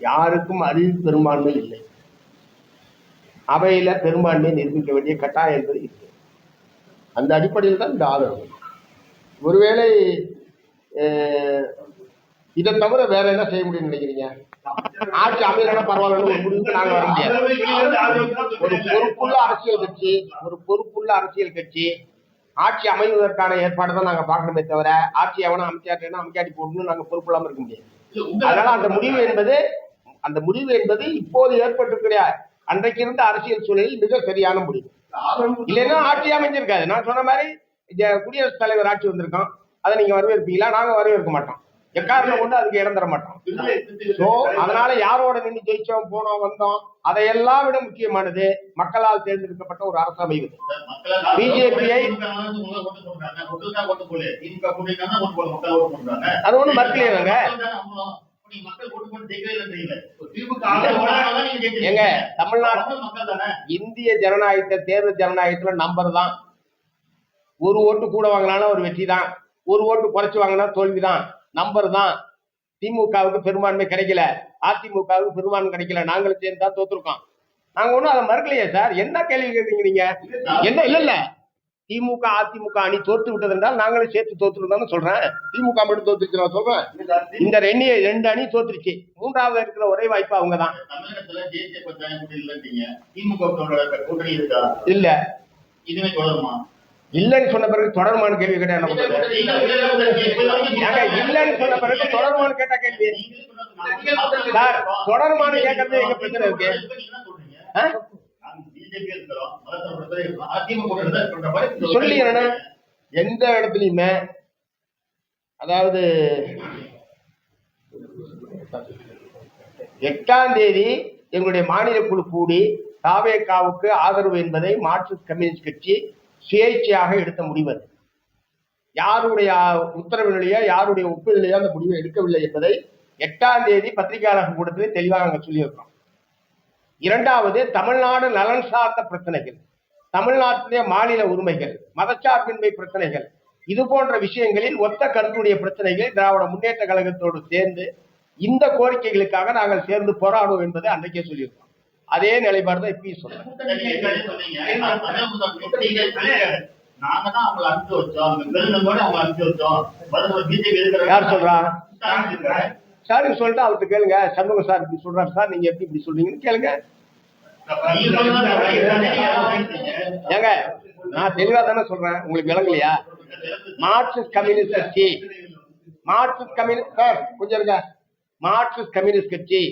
யாருக்கும் அறிவு பெரும்பான்மை இல்லை. அவையில பெரும்பான்மையை நிரூபிக்க வேண்டிய கட்டாயம் என்பது இருக்கு. அந்த அடிப்படையில் தான் இந்த ஆதரவு. ஒருவேளை இதை தவிர வேற என்ன செய்ய முடியும்னு நினைக்கிறீங்க? ஆட்சி அமையலன்னா பரவாயில்ல ஒரு முடிவுக்கு நாங்க வர முடியாது. ஒரு பொறுப்புள்ள அரசியல் கட்சி ஆட்சி அமைவதற்கான ஏற்பாடு தான் நாங்க பார்க்கணுமே தவிர ஆட்சி எவனும் அமைக்காட்டி போடணும்னு நாங்க பொறுப்பு இல்லாம இருக்க முடியாது. அதனால அந்த முடிவு என்பது இப்போது ஏற்பட்டிருக்கிற அன்றைக்கு இருந்த அரசியல் சூழலில் மிக சரியான முடிவு. இல்லைன்னா ஆட்சி அமைஞ்சிருக்காது. நான் சொன்ன மாதிரி குடியரசுத் தலைவர் ஆட்சி வந்திருக்கோம், அதை நீங்க வரவேற்பீங்களா? நாங்க வரவேற்க மாட்டோம். எக்காரணம் கொண்டு அதுக்கு இடம் தர மாட்டோம். அதனால யாரோட நின்று ஜெயிச்சோம் போனோம் வந்தோம் அதையெல்லாம் விட முக்கியமானது மக்களால் தேர்ந்தெடுக்கப்பட்ட ஒரு அரசு அமைவது. பிஜேபியை அது ஒண்ணு மறுக்கலையாங்க. எங்க தமிழ்நாடு இந்திய ஜனநாயகத்தை தேர்தல் ஜனநாயகத்துல நம்பர் தான். ஒரு ஓட்டு கூட வாங்கினாலும் ஒரு வெற்றி தான், ஒரு ஓட்டு குறைச்சு வாங்கினா தோல்விதான். நம்பர் தான். திமுகவுக்கு பெரும்பான்மை கிடைக்கல, அதிமுகவுக்கு பெரும்பான்மை கிடைக்கல, நாங்களும் சேர்ந்து தான் தோத்துருக்கோம். நாங்க ஒண்ணும் அதை மறுக்கலையே சார். என்ன கேள்வி கேட்குறீங்க நீங்க? என்ன இல்ல திமுக அதிமுக அணி தோற்று விட்டது என்றால் நாங்களும் சேர்த்து தோத்துருந்தோம்னு சொல்றேன். திமுக மட்டும் தோத்துருச்சு நான் சொல்றேன். இந்த ரெண்டு அணி தோத்துருச்சு. மூன்றாவது இருக்கிற ஒரே வாய்ப்பு அவங்கதான். இல்ல இல்லைன்னு சொன்ன பிறகு தொடருமான்னு கேள்வி கேட்டா என்ன பண்றது? ஏங்க இல்லைன்னு சொன்ன பிறகு தொடருமான்னு கேட்டா கேள்வி சார், தொடருமான்னு கேட்கறது எங்க பிரச்சனை இருக்கு? சொல்லி என்ன எந்த இடத்துலயுமே, அதாவது 8ஆம் தேதி எங்களுடைய மாநில குழு கூடி தாவேகாவுக்கு ஆதரவு என்பதை மார்க்சிஸ்ட் கம்யூனிஸ்ட் கட்சி சுயேட்சையாக எடுத்த முடிவு. யாருடைய உத்தரவிலேயோ யாருடைய ஒப்புதலையோ அந்த முடிவை எடுக்கவில்லை என்பதை 8ஆம் தேதி பத்திரிகையாளர் கூட்டத்திலே தெளிவாக நாங்கள் சொல்லியிருக்கிறோம். இரண்டாவது, தமிழ்நாடு நலன் சார்ந்த பிரச்சனைகள், தமிழ்நாட்டிலே மாநில உரிமைகள், மதச்சார்பின்மை பிரச்சனைகள், இது போன்ற விஷயங்களில் ஒத்த கருத்துடைய பிரச்சனைகளை திராவிட முன்னேற்ற கழகத்தோடு சேர்ந்து இந்த கோரிக்கைகளுக்காக நாங்கள் சேர்ந்து போராடுவோம் என்பதை அன்றைக்கே சொல்லியிருக்கோம். அதே நிலைப்பாடு தான் இப்பயும் சொல்றேன். யார் சொல்றா? ஸ்டாலின் சொல்லிட்டு அவர்கிட்ட கேளுங்க. சண்முகம் சார் இப்படி சொல்றாரு சார், நீங்க எப்படி இப்படி சொல்றீங்கன்னு கேளுங்க. ஏங்க நான் தெளிவா தானே சொல்றேன், உங்களுக்கு விளங்கலையா? மார்க்சிஸ்ட் கம்யூனிஸ்ட் கட்சி, மார்க்சிஸ்ட் கம்யூனிஸ்ட் சார் கொஞ்சம் இருங்க, மார்க்சிஸ்ட் கம்யூனிஸ்ட் கட்சி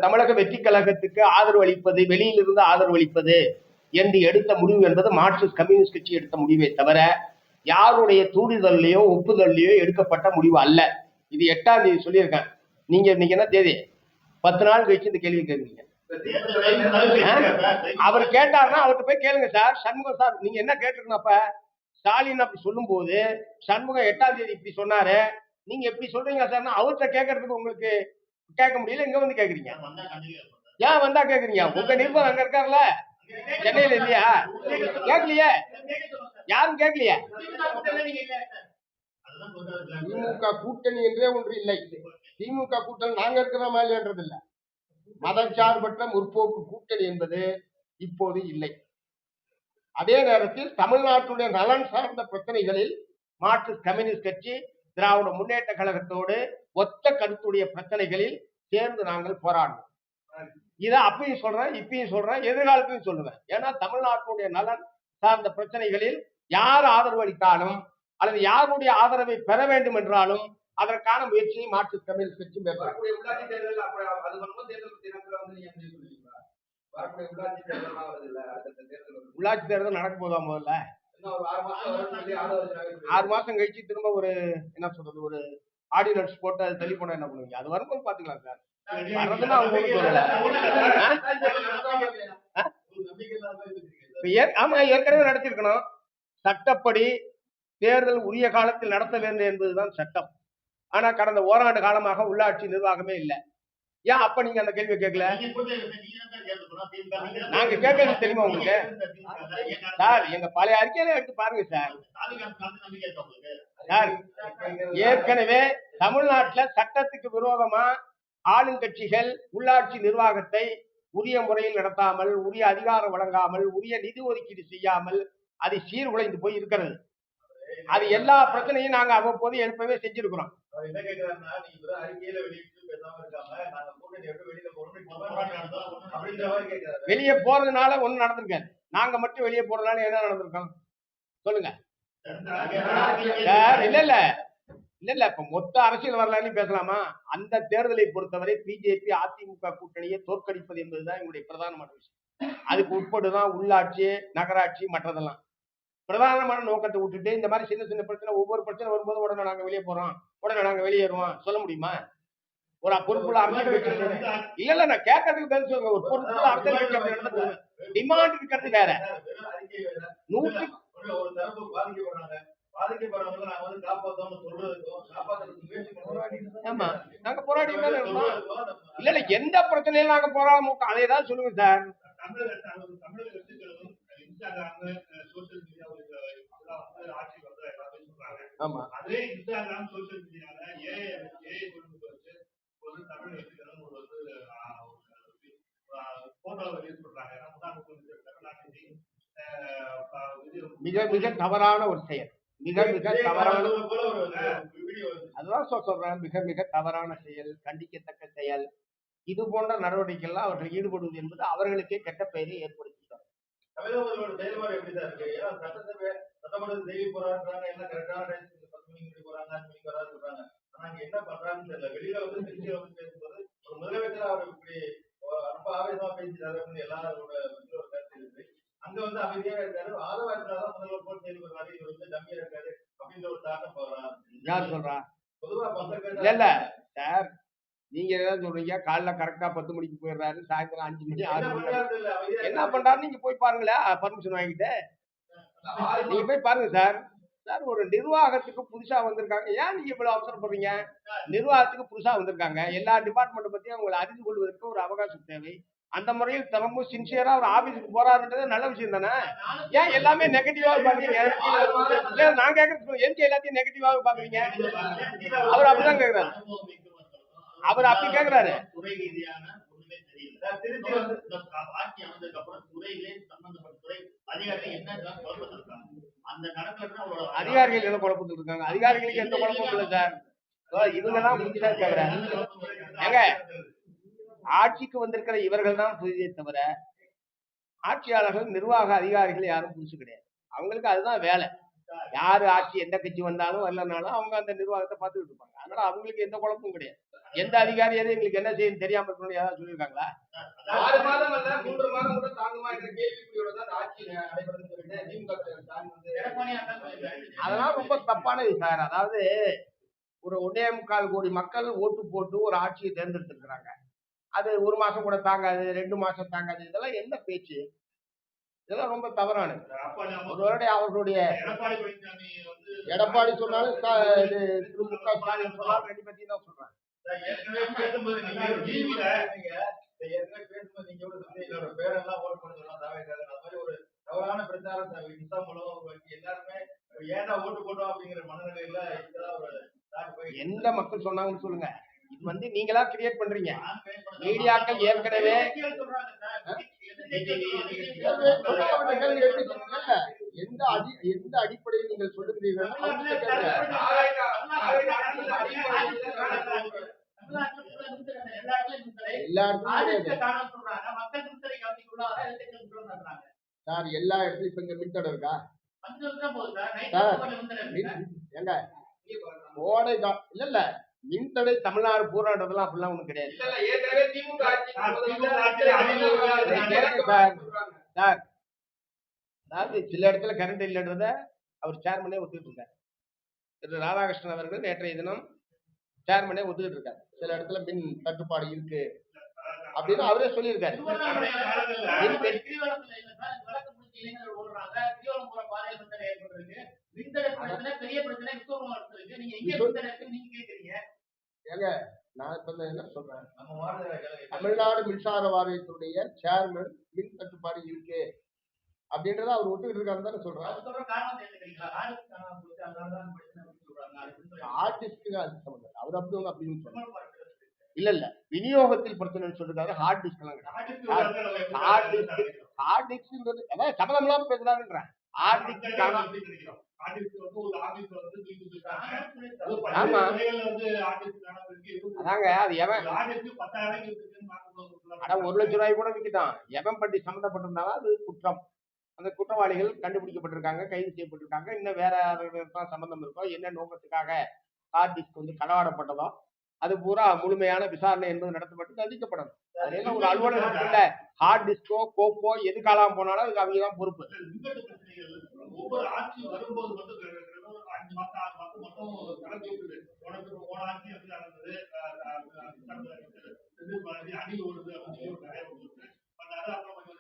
தமிழக வெற்றி கழகத்துக்கு ஆதரவு அளிப்பது, வெளியிலிருந்து ஆதரவு அளிப்பது என்று எடுத்த முடிவு என்பது மார்க்சிஸ்ட் கம்யூனிஸ்ட் கட்சி எடுத்த முடிவை தவிர யாருடைய தூண்டுதல்லையோ ஒப்புதல்லையோ எடுக்கப்பட்ட முடிவு அல்ல. இது 8ஆம் தேதி சொல்லியிருக்கேன். நீங்க இன்னைக்கு என்ன தேதி? 10 நாள் கழிச்சு இந்த கேள்வி கேட்குறீங்க. அவர் கேட்டாருன்னா அவர்கிட்ட போய் கேளுங்க சார். சண்முகம் சார் நீங்க என்ன கேட்டிருக்கணும்? அப்ப ஸ்டாலின் அப்படி சொல்லும் போது சண்முகம் 8ஆம் தேதி இப்படி சொன்னாரு, நீங்க எப்படி சொல்றீங்க சார்? அவர்கிட்ட கேட்கறதுக்கு உங்களுக்கு கேட்க முடியல, இங்க வந்து கேக்குறீங்க. ஏன் வந்தா கேக்குறீங்க? உங்க நிருபர் அங்க இருக்காருல்ல, சென்னையில இல்லையா? கேட்கலையே, யாரும் கேட்கலையே. திமுக கூட்டணி என்றே ஒன்று இல்லை. திமுக கூட்டணி நாங்க இருக்கிறோமா இல்லைன்றது இல்லை. மதச்சார்பற்ற முற்போக்கு கூட்டணி என்பது இப்போது இல்லை. அதே நேரத்தில் தமிழ்நாட்டுடைய நலன் சார்ந்த பிரச்சனைகளில் மார்க்சிஸ்ட் கம்யூனிஸ்ட் கட்சி திராவிட முன்னேற்ற கழகத்தோடு ஒத்த கருத்துடைய பிரச்சனைகளில் சேர்ந்து நாங்கள் போராடுவோம். இதை அப்பயும் சொல்றேன், இப்பயும் சொல்றேன், எதிர்காலத்திலும் சொல்லுவேன். ஏன்னா தமிழ்நாட்டுடைய நலன் சார்ந்த பிரச்சனைகளில் யார் ஆதரவு அளித்தாலும் அல்லது யாருடைய ஆதரவை பெற வேண்டும் என்றாலும் அதற்கான முயற்சியை மார்க்சிஸ்ட் கம்யூனிஸ்ட் கட்சி மேற்கொள்ளக்கூடிய உள்ளாட்சி தேர்தல் அது வந்து தேர்தல் உள்ளாட்சி தேர்தல் நடக்க போதா? முதல்ல 6 மாசம் கழிச்சு திரும்ப ஒரு என்ன சொல்றது, ஒரு ஆர்டினன்ஸ் போட்டு அது தள்ளி போனா என்ன பண்ணுவீங்க? அது வரும்போது பாத்துக்கலாம் சார். வர்றதுன்னா அவங்க சொல்லல. ஆமா, ஏற்கனவே நடத்திருக்கணும். சட்டப்படி தேர்தல் உரிய காலத்தில் நடத்த வேண்டும் என்பதுதான் சட்டம். ஆனா கடந்த ஓராண்டு காலமாக உள்ளாட்சி நிர்வாகமே இல்லை. ஏன் அப்ப நீங்க அந்த கேள்வி கேட்கல? நாங்க கேட்கறது தெரியுமா உங்களுக்கு சார்? எங்க பழைய அறிக்கையில எடுத்து பாருங்க சார். சார் ஏற்கனவே தமிழ்நாட்டுல சட்டத்துக்கு விரோதமா ஆளுங்கட்சிகள் உள்ளாட்சி நிர்வாகத்தை உரிய முறையில் நடத்தாமல், உரிய அதிகாரம் வழங்காமல், உரிய நிதி ஒதுக்கீடு செய்யாமல் அது சீர்குலைந்து போய் இருக்கிறது. அது எல்லா பிரச்சனையும் நாங்க அவ்வப்போது எழுப்பவே செஞ்சிருக்கிறோம். வெளியே போறதுனால ஒண்ணு நடந்திருக்காது. நாங்க மட்டும் வெளியே போறதுனால என்ன நடந்திருக்கோம் சொல்லுங்க சார்? இல்ல இல்ல இல்ல இல்ல இப்ப மொத்த அரசியல் வரலாறு பேசலாமா? அந்த தேர்தலை பொறுத்தவரை பிஜேபி அதிமுக கூட்டணியை தோற்கடிப்பது என்பதுதான் எங்களுடைய பிரதானமான விஷயம். அதுக்கு உட்பட்டுதான் உள்ளாட்சி, நகராட்சி, மற்றதெல்லாம். பிரதானமான நோக்கத்தை விட்டுட்டு இந்த மாதிரி சின்ன சின்ன பிரச்சனை, ஒவ்வொரு பிரச்சனை வரும்போது உடனே நாங்க வெளியே போறோம், உடனே நாங்க வெளியேறுவோம் சொல்ல முடியுமா? ஒரு பொறுப்புள்ள அரசியல் கட்சி இல்ல இல்ல நான் கேட்கறதுக்கு பதில் சொல்லுங்க. ஒரு பொறுப்புள்ள அரசியல் கட்சி அப்படி நடந்து டிமாண்ட் இருக்கிறது வேற. ஆமா நாங்க போராடி தானே இருக்கோம். இல்ல இல்ல எந்த பிரச்சனையும் நாங்க போராட அதேதான் சொல்லுங்க சார். ஆமா அதே இன்ஸ்டாகிராம் சோசியல் மீடியால மிக மிக தவறான ஒரு செயல். மிக மிக தவறான, அதுதான் சொல்றேன், மிக மிக தவறான செயல், கண்டிக்கத்தக்க செயல். இது போன்ற நடவடிக்கைகள்லாம் அவர்கள் ஈடுபடுவது என்பது அவர்களுக்கே கெட்ட பெயரை ஏற்படுத்துகிறார். தமிழக முதல்வரோட செயல்பாடு எப்படி சார் இருக்கு? ஏன்னா சட்டமன்றத்தை செய்தி போறாங்க, எல்லாம் கரெக்டான 10 மணிக்கு போறாங்க, 5 மணிக்கு வராது சொல்றாங்க. ஆனா அங்க என்ன பண்றாங்கன்னு தெரியல. வெளியில வந்து திருச்சியில வந்து பேசும்போது ஒரு முதலமைச்சர் அவர் இப்படி ரொம்ப ஆவேசமா பேசிட்டாரு அப்படின்னு எல்லாரோட ஒரு கருத்து இருக்கு. அங்க வந்து அமைதியாக இருக்காரு, ஆதரவா இருந்தாதான் முதல்வர் போல் செயல்படுறாரு, இவர் வந்து டம்மியா இருக்காரு அப்படின்ற ஒரு தாக்கம் போறான். யார் சொல்றா? பொதுவா இல்ல சார், நீங்க ஏதாவது சொல்றீங்க, காலைல கரெக்டா 10 மணிக்கு போயிடுறாரு, சாயந்தரம் 5 மணி 6 மணி என்ன பண்றாரு நீங்க போய் பாருங்களேன். பர்மிஷன் வாங்கிட்டு நீங்க போய் பாருங்க சார். சார், ஒரு நிர்வாகத்துக்கு புதுசா வந்திருக்காங்க, ஏன் நீங்க இவ்வளவு அவசரப்படுறீங்க? நிர்வாகத்துக்கு புதுசா வந்திருக்காங்க, எல்லா டிபார்ட்மெண்ட் பத்தியும் அவங்களை அறிந்து கொள்வதற்கு ஒரு அவகாசம் தேவை. அந்த முறையில் தினமும் சின்சியரா ஒரு ஆபீஸுக்கு போறாருன்றது நல்ல விஷயம் தானே. ஏன் எல்லாமே நெகட்டிவா பாக்குறீங்க? நான் கேக்குறது எங்க எல்லாத்தையும் நெகட்டிவா பாக்குறீங்க? அவர் அப்படிதான் கேக்குறாரு. அவர் அப்படி கேக்குறாரு. துறை ரீதியான ஒண்ணுமே தெரியல. ஆட்சி அமைந்ததுக்கு அப்புறம் துறையிலே சம்பந்தப்பட்ட துறை அதிகாரிகள் என்ன குழப்பத்தில் இருக்காங்க. அந்த நடக்கல அதிகாரிகள் என்ன குழப்பத்தில் இருக்காங்க? அதிகாரிகளுக்கு எந்த குழப்பமும் இல்லை சார். இவங்கதான் புதுசா கேக்குறாங்க. ஏங்க, ஆட்சிக்கு வந்திருக்கிற இவர்கள் தான் புதிதே தவிர ஆட்சியாளர்கள் நிர்வாக அதிகாரிகள் யாரும் புதுசு கிடையாது. அவங்களுக்கு அதுதான் வேலை. யாரு ஆட்சி எந்த கட்சி வந்தாலும் வரலனாலும் அவங்க அந்த நிர்வாகத்தை பார்த்துக்கிட்டு இருப்பாங்க. அதனால அவங்களுக்கு எந்த குழப்பமும் கிடையாது. எந்த அதிகாரி எது எங்களுக்கு என்ன செய்யணும் தெரியாம இருக்கணும்னு யாராவது சொல்லியிருக்காங்களா? 6 மாதம் அல்ல 3 மாதம் கூட தாங்குமா என்ற கேள்விக்குறியோட தான் ஆட்சி நடைபெறுதுன்னு சொல்லிட்டு திமுக அதெல்லாம் ரொம்ப தப்பானது சார். அதாவது ஒரு 1.25 கோடி மக்கள் ஓட்டு போட்டு ஒரு ஆட்சியை தேர்ந்தெடுத்திருக்கிறாங்க. அது 1 மாசம் கூட தாங்காது, 2 மாசம் தாங்காது. இதெல்லாம் என்ன பேச்சு? இதெல்லாம் ரொம்ப தவறானது. ஒருவருடைய அவர்களுடைய எடப்பாடி சொன்னாலும் திரு மு க ஸ்டாலின் சொன்னாலும் ரெண்டு பத்தி தான் சொல்றாங்க. பேசும்போது நீங்க பேரெல்லாம் ஓட் பண்ண சொன்னா தேவைக்காது அந்த மாதிரி ஒரு தவறான பிரச்சாரம் மூலம் எல்லாருமே ஏன்டா ஓட்டு போட்டோம் அப்படிங்கிற மனநிலையில இதெல்லாம் ஒரு எந்த மக்கள் சொன்னாங்கன்னு சொல்லுங்க. இது வந்து நீங்களா கிரியேட் பண்றீங்க. மீடியாக்கள் ஏற்கனவே எந்த அடிப்படையில் நீங்கள் சொல்லுகிறீர்கள்? சார், எல்லா இடத்துலயும் இப்ப இங்க மின்தடை இருக்கா? ஏங்க, கோடை இல்ல மின்தடை தமிழ்நாடு பூரான்றதெல்லாம் அப்படிலாம் ஒண்ணும் கிடையாது சார். அதாவது சில இடத்துல கரண்ட் இல்லைன்றத அவர் சேர்மனே ஒத்துக்கிட்டு இருக்காரு. திரு ராதாகிருஷ்ணன் அவர்கள் நேற்றைய தினம் சேர்மனே ஒத்துக்கிட்டு இருக்காரு. சில இடத்துல மின் தட்டுப்பாடு இருக்கு அப்படின்னு அவரே சொல்லியிருக்காரு. ஏங்க, நான் இப்ப என்ன சொல்றேன், தமிழ்நாடு மின்சார வாரியத்துடைய சேர்மன் மின் தட்டுப்பாடு இருக்கு அப்படின்றத அவர் ஒத்துக்கிட்டு இருக்காரு தானே சொல்றேன். ஆர்டிஸ்டுக்கு அது சம்பந்தம். அவர் அப்படி ஒண்ணு அப்படின்னு சொல்றாரு. இல்ல விநியோகத்தில் பிரச்சனை சொல்றாரு. ஹார்ட் டிஸ்க் எல்லாம் கிடையாது. ஹார்ட் டிஸ்க்ன்றது அதாவது சம்பந்தம் இல்லாம பேசுறாருன்றேன். ஹார்ட் டிஸ்க் ஆமா அதாங்க, அது எவன் 1 லட்சம் ரூபாய் கூட விற்கிட்டான். எவன் பட்டி சம்பந்தப்பட்டிருந்தாலும் அது குற்றம். அந்த குற்றவாளிகள் கண்டுபிடிக்கப்பட்டிருக்காங்க, கைது செய்யப்பட்டிருக்காங்க. இன்னும் வேற சம்பந்தம் இருக்கோ, என்ன நோக்கத்துக்காக ஹார்ட் டிஸ்க் வந்து களவாடப்பட்டதோ அது பூரா முழுமையான விசாரணை என்பது நடத்தப்பட்டு தண்டிக்கப்படணும். அதனால ஒரு அலுவலகத்துல ஹார்ட் டிஸ்கோ கோப்போ எது காலாம போனாலும் அதுக்கு அவங்க தான் பொறுப்பு. ஒவ்வொரு ஆட்சி வரும்போது மட்டும் 5 மாசம் 6 மாசம் மட்டும் கலந்து விட்டுது. உனக்கு போன ஆட்சி வந்து நடந்தது அடி ஓடுது அப்படின்னு நிறைய பண்ணாரு. அப்புறம் கொஞ்சம்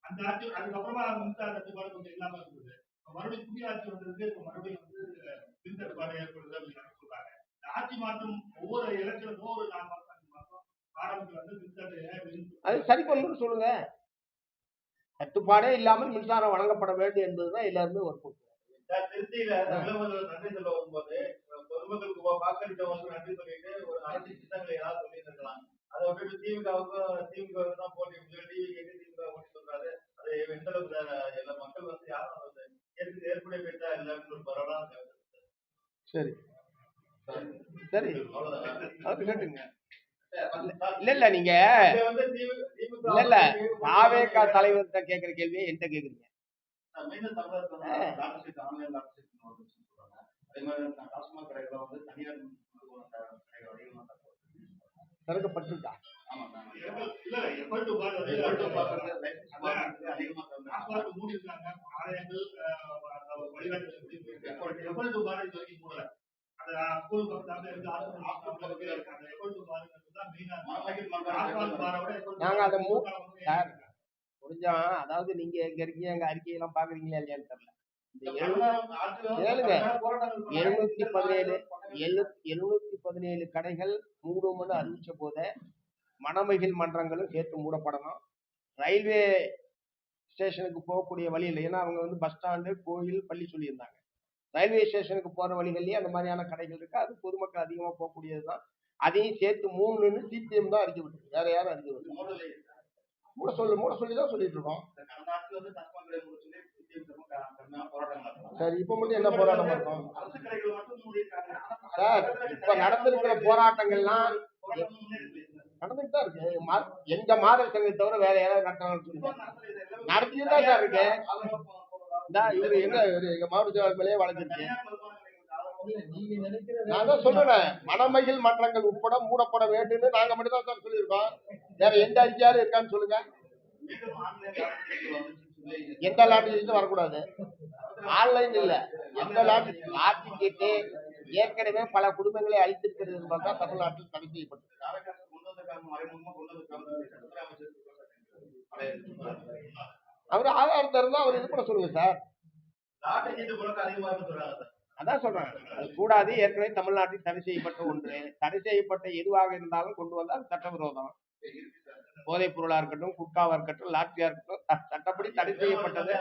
அந்த ஆட்சி அதுக்கப்புறமா மின்சார தட்டுப்பாடு கொஞ்சம் இல்லாம இருந்தது. மறுபடியும் புதிய ஆட்சி வந்ததுக்கு இப்ப மறுபடியும் வந்து மின் தட்டுப்பாடு ஏற்படுது அப்படின்னு சொல்றாங்க. ஆட்சி மாற்றம் ஒவ்வொரு எலெக்ஷனுக்கும் ஒரு 4 மாசம் 5 மாசம் ஆரம்பிச்சு வந்து மின்சார அது சரி பண்ணணும்னு சொல்லுங்க. தட்டுப்பாடே இல்லாமல் மின்சாரம் வழங்கப்பட வேண்டும் என்பதுதான் எல்லாருமே ஒரு பொறுப்பு. திருச்சியில தமிழக நன்றி சொல்ல வரும்போது பொதுமக்களுக்கு வாக்களித்தவங்களுக்கு நன்றி சொல்லிட்டு ஒரு அரசியல் திட்டங்களை ஏதாவது சொல்லியிருக்கலாம். அதை விட்டுட்டு திமுக தான் போட்டி திமுக போட்டி சொல்றாரு. அது எந்த அளவுக்கு எல்லா மக்கள் வந்து யாரும் ஏற்புடைய பேச்சா இல்லை அப்படின்னு ஒரு பரவாயில்ல. சரி சரி, அவ்வளவுதான் கேட்டுங்க. இல்ல நீங்க இல்ல தாவேகா தலைவர்கிட்ட கேக்குற கேள்வியை என்கிட்ட கேக்குறீங்க. மீண்டும் தமிழகத்துல வந்து doctor seat online doctor seat சொல்றாங்க. அதே மாதிரி டாஸ்மாக் கடைகளை வந்து தனியார் கடைகள் அதிகமாக திறக்கப்பட்டிருக்கா? இல்ல எஃபர்ட் டு பார் வந்து எஃபர்ட் டு பார் அதிகமாக டாஸ்மாக் மூடி இருக்காங்க. ஆலயங்கள் வழிகாட்டுதல் எஃபர்ட் டு பார் இது வரைக்கும் மூடல. அந்த ஸ்கூல் பக்கத்துல இருந்து ஹாஸ்பிடல் இருக்கு. அந்த எஃபர்ட் டு பார் தான் மெயினா டாஸ்மாக் பாரோட நாங்க அதை புரிஞ்சோம். அதாவது நீங்க எங்க இருக்கீங்க, எங்க அறிக்கையெல்லாம் பாக்குறீங்களா இல்லையான்னு தெரியல. இந்த கேளுங்க, 717 கடைகள் மூடும்னு அறிவிச்ச போத மணமகிழ் மன்றங்களும் சேர்த்து மூடப்படணும். ரயில்வே ஸ்டேஷனுக்கு போகக்கூடிய வழியில், ஏன்னா அவங்க வந்து பஸ் ஸ்டாண்டு, கோயில், பள்ளி சொல்லியிருந்தாங்க. ரயில்வே ஸ்டேஷனுக்கு போற வழிகள்லயே அந்த மாதிரியான கடைகள் இருக்கு. அது பொதுமக்கள் அதிகமா போகக்கூடியதுதான். அதையும் சேர்த்து 3ன்னு சிபிஎம் தான் அறிக்கை விட்டு, வேற யாரும் அறிக்கை விட்டு மூட சொல்லிதான் சொல்லிட்டு இருக்கோம். சார் இப்ப மட்டும் என்ன போராட்டம் பண்றோம் சார்? இப்ப நடந்திருக்கிற போராட்டங்கள்லாம் நடந்துட்டு தான் இருக்கு. எங்க மாதர் சங்கத்தை தவிர வேற யாராவது நடத்தணும்னு சொல்லுங்க. நடத்திட்டு தான் சார் இருக்கு. இவரு எங்க மாவட்ட செயலாளர் மேலேயே வளர்ந்துருக்கு. நான் தான் சொல்றேன், மணமகிழ் மன்றங்கள் உட்பட மூடப்பட வேண்டும் நாங்க மட்டும் தான் சார் சொல்லியிருக்கோம். வேற எந்த அறிக்கையாலும் இருக்கான்னு சொல்லுங்க. எந்த லாட்டரியும் வரக்கூடாது. ஆன்லைன் இல்ல, எந்த லாட்டரி கேட்டு ஏற்கனவே பல குடும்பங்களை அழித்திருக்கிறது என்பதுதான் தமிழ்நாட்டில் தடை செய்யப்பட்டது. அவரு ஆதாரம் தருந்தா அவர் இது பண்ண சொல்லுங்க சார். அதான் சொல்றேன், அது கூடாது. ஏற்கனவே தமிழ்நாட்டில் தடை செய்யப்பட்ட ஒன்று. தடை செய்யப்பட்ட எதுவாக இருந்தாலும் கொண்டு வந்தால் சட்டவிரோதம். போதைப் பொருளா இருக்கட்டும், குட்காவா இருக்கட்டும், லாட்ரியா இருக்கட்டும், சட்டப்படி தடை செய்யப்பட்டது.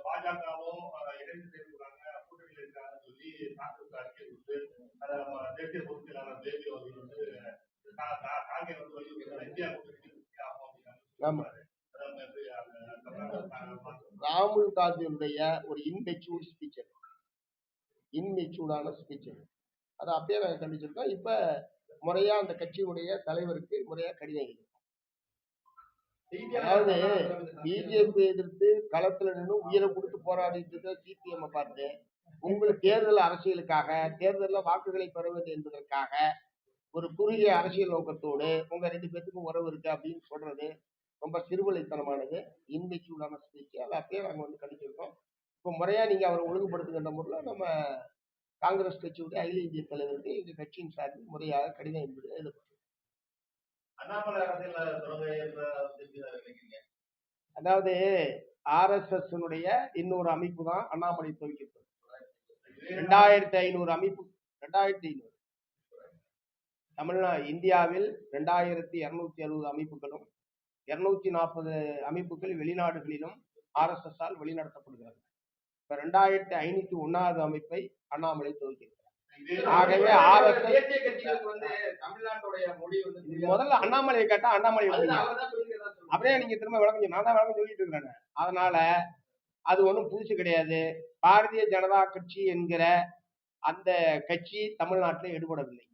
பாஜகவும் இணைந்து சேர்க்கிறாங்க, கூட்டணியில் இருக்காங்கன்னு சொல்லி காங்கிரஸ் அறிக்கை கொடுத்து தேசிய பொதுச் செயலாளர் தேவி அவர்கள் வந்து காங்கிரஸ் வந்து வலியுறுத்தி இந்தியா கூட்டணி ராகுல் காந்தியுடைய ஒரு இன்மெச்சூர்ட் ஸ்பீச் அதை அப்படியே நாங்கள் கண்டிச்சிருக்கோம். இப்ப முறையா அந்த கட்சியுடைய தலைவருக்கு முறையா கடிதம் எழுதியிருக்கோம். அதாவது பிஜேபி எதிர்த்து களத்துல நின்று உயிரை கொடுத்து போராடிட்டு இருக்க சிபிஎம் பார்த்து உங்களுக்கு தேர்தல் அரசியலுக்காக, தேர்தலில் வாக்குகளை பெற வேண்டும் என்பதற்காக ஒரு குறுகிய அரசியல் நோக்கத்தோடு உங்க 2 பேத்துக்கும் உறவு இருக்கு அப்படின்னு சொல்றது ரொம்ப சிறுவலைத்தனமானது, இன்மெச்சூர்டான ஸ்பீச். அதை அப்படியே நாங்கள் வந்து கண்டிச்சிருக்கோம். இப்போ முறையா நீங்க அவரை ஒழுங்குபடுத்துகின்ற முறையில் நம்ம காங்கிரஸ் கட்சியுடைய அகில இந்திய தலைவருக்கு எங்க கட்சியின் சார்பில் முறையாக கடிதம் என்பது எழுதப்பட்டது. அதாவது RSS இன்னொரு அமைப்பு தான் அண்ணாமலை துவக்கியிருக்கிறது. 2500 அமைப்பு, 2500 இந்தியாவில் 2260 அமைப்புகளும் 240 அமைப்புகள் வெளிநாடுகளிலும் RSS ஆல் வழிநடத்தப்படுகிறது. இப்ப 2501வது அமைப்பை அண்ணாமலை துவக்கியிருக்கிறார். ஆகவே முதல்ல அண்ணாமலையை கேட்டா அண்ணாமலை அப்படியே நீங்க திரும்ப விளக்கம், நான் தான் விளக்கம் சொல்லிட்டு இருக்கிறேன். அதனால அது ஒண்ணும் புதுசு கிடையாது. பாரதிய ஜனதா கட்சி என்கிற அந்த கட்சி தமிழ்நாட்டில் ஈடுபடவில்லை.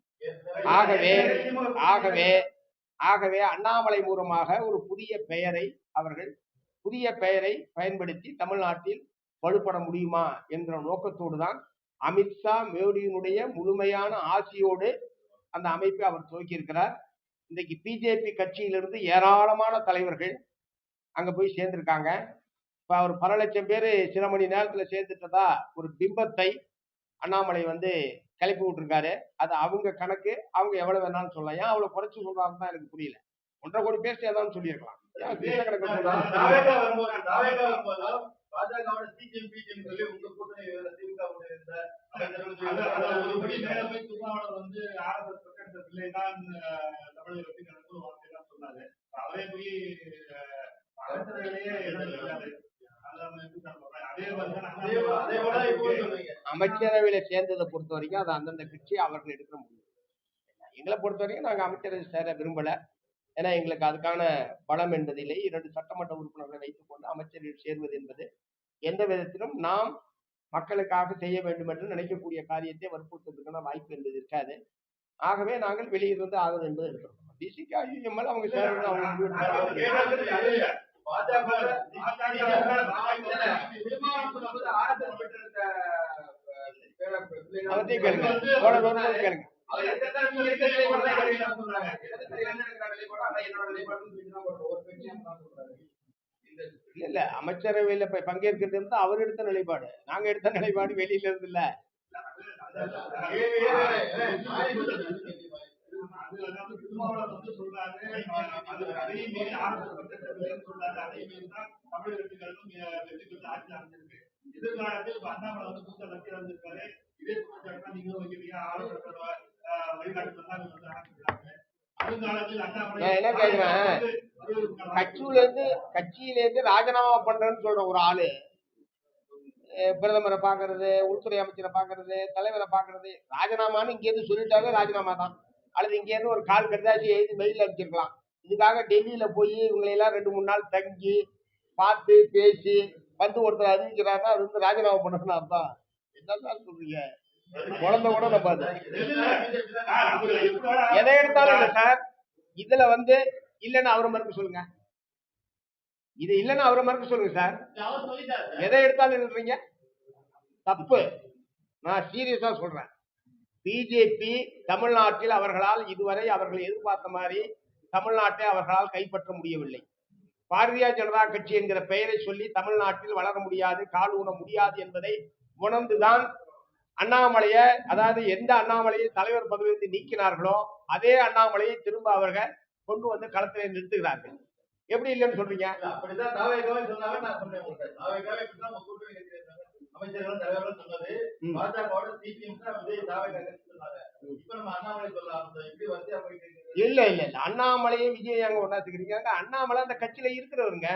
ஆகவே அண்ணாமலை மூலமாக ஒரு புதிய பெயரை பயன்படுத்தி தமிழ்நாட்டில் வலுப்பட முடியுமா என்ற நோக்கத்தோடு தான் அமித்ஷா மோடியினுடைய முழுமையான ஆட்சியோடு அந்த அமைப்பை அவர் துவக்கியிருக்கிறார். இன்றைக்கு பிஜேபி கட்சியிலிருந்து ஏராளமான தலைவர்கள் அங்க போய் சேர்ந்திருக்காங்க. இப்ப அவர் பல லட்சம் பேர் சில மணி நேரத்துல சேர்ந்துட்டதா ஒரு பிம்பத்தை அண்ணாமலை வந்து கிளப்பி விட்டுருக்காரு. அது அவங்க கணக்கு, அவங்க எவ்வளவு வேணாலும் சொல்லலாம். ஏன் அவ்வளவு குறைச்சு சொல்றாருன்னு தான் எனக்கு புரியல. 1.5 கோடி பேர் ஏதாவது சொல்லியிருக்கலாம். அமைச்சரவையில சேர்ந்ததை பொறுத்த வரைக்கும் அது அந்தந்த கட்சி அவர்கள் எடுக்க முடியும். எங்களை பொறுத்த வரைக்கும் நாங்க அமைச்சரவை சேர விரும்பல. ஏன்னா எங்களுக்கு அதுக்கான பலம் என்பதில்லை. 2 சட்டமன்ற உறுப்பினர்களை வைத்துக் கொண்டு அமைச்சரில் சேர்வது என்பது எந்த விதத்திலும் நாம் மக்களுக்காக செய்ய வேண்டும் என்று நினைக்கக்கூடிய காரியத்தை வற்புறுத்துறதுக்கான வாய்ப்பு என்பது இருக்காது. ஆகவே நாங்கள் வெளியிலிருந்து ஆதரவு என்பது இருக்கிறோம். பிசிகா யூஎம்எல் அவங்க சேர்ந்து அவங்க முடிவு எடுத்தாங்க. அவத்தையும் கேளுங்க, கேளுங்க. இல்ல அமைச்சரவையில பங்கேற்கிறது வந்து அவர் எடுத்த நிலைப்பாடு, நாங்க எடுத்த நிலைப்பாடு வெளியில இருந்து இல்ல. எதிர்காலத்தில் அண்ணாமலை வந்து மூத்த கட்சியில் வந்திருக்காரு. இதே குற்றச்சாட்டு நீங்களும் வைக்கிறீங்க. என்ன கேக்குறேன், கட்சியில இருந்து ராஜினாமா பண்றேன்னு சொல்ற ஒரு ஆளு பிரதமரை பாக்குறது, உள்துறை அமைச்சரை பாக்குறது, தலைவரை பாக்குறது, ராஜினாமான்னு இங்க இருந்து சொல்லிட்டாவே ராஜினாமா தான். அல்லது இங்க இருந்து ஒரு கால் கடிதாசி எழுதி மெயில் அனுப்பிச்சிருக்கலாம். இதுக்காக டெல்லியில போய் இவங்களை எல்லாம் 2-3 நாள் தங்கி பார்த்து பேசி வந்து ஒருத்தர் அறிவிக்கிறாருன்னா அது வந்து ராஜினாமா பண்ணணும்னு அர்த்தம். என்னதான் சொல்றீங்க? குழந்தை கூட நம்ம எதை எடுத்தாலும் இல்ல சார். இதுல வந்து இல்லன்னு அவரை மறுக்க சொல்லுங்க, இது இல்லன்னு அவரை மறுக்க சொல்லுங்க சார். எதை எடுத்தாலும் இல்லைன்றீங்க, தப்பு. நான் சீரியஸா சொல்றேன். பிஜேபி தமிழ்நாட்டில் அவர்களால் இதுவரை அவர்கள் எதிர்பார்த்த மாதிரி தமிழ்நாட்டை அவர்களால் கைப்பற்ற முடியவில்லை. பாரதிய ஜனதா கட்சி என்கிற பெயரை சொல்லி தமிழ்நாட்டில் வளர முடியாது, கால் ஊன முடியாது என்பதை உணர்ந்துதான் அண்ணாமலையை, அதாவது எந்த அண்ணாமலையை தலைவர் பதவியிலிருந்து நீக்கினார்களோ அதே அண்ணாமலையை திரும்ப அவர்கள் கொண்டு வந்து களத்திலே நிறுத்துகிறார்கள். எப்படி இல்லைன்னு சொல்றீங்க? அப்படிதான் தாவேகாவே சொன்னாங்க. நான் சொன்னேன் அமைச்சர்கள் தலைவர்கள் சொன்னது பாஜகவோட சிபிஎம் தான் வந்து தாவேகா சொன்னாங்க. இப்ப நம்ம அண்ணாமலை சொல்லலாம். இப்படி வந்து அப்படி இல்ல இல்ல இல்ல, அண்ணாமலையை விஜய் அங்க ஒண்ணாத்துக்கிறீங்க. அண்ணாமலை அந்த கட்சியில இருக்கிறவருங்க,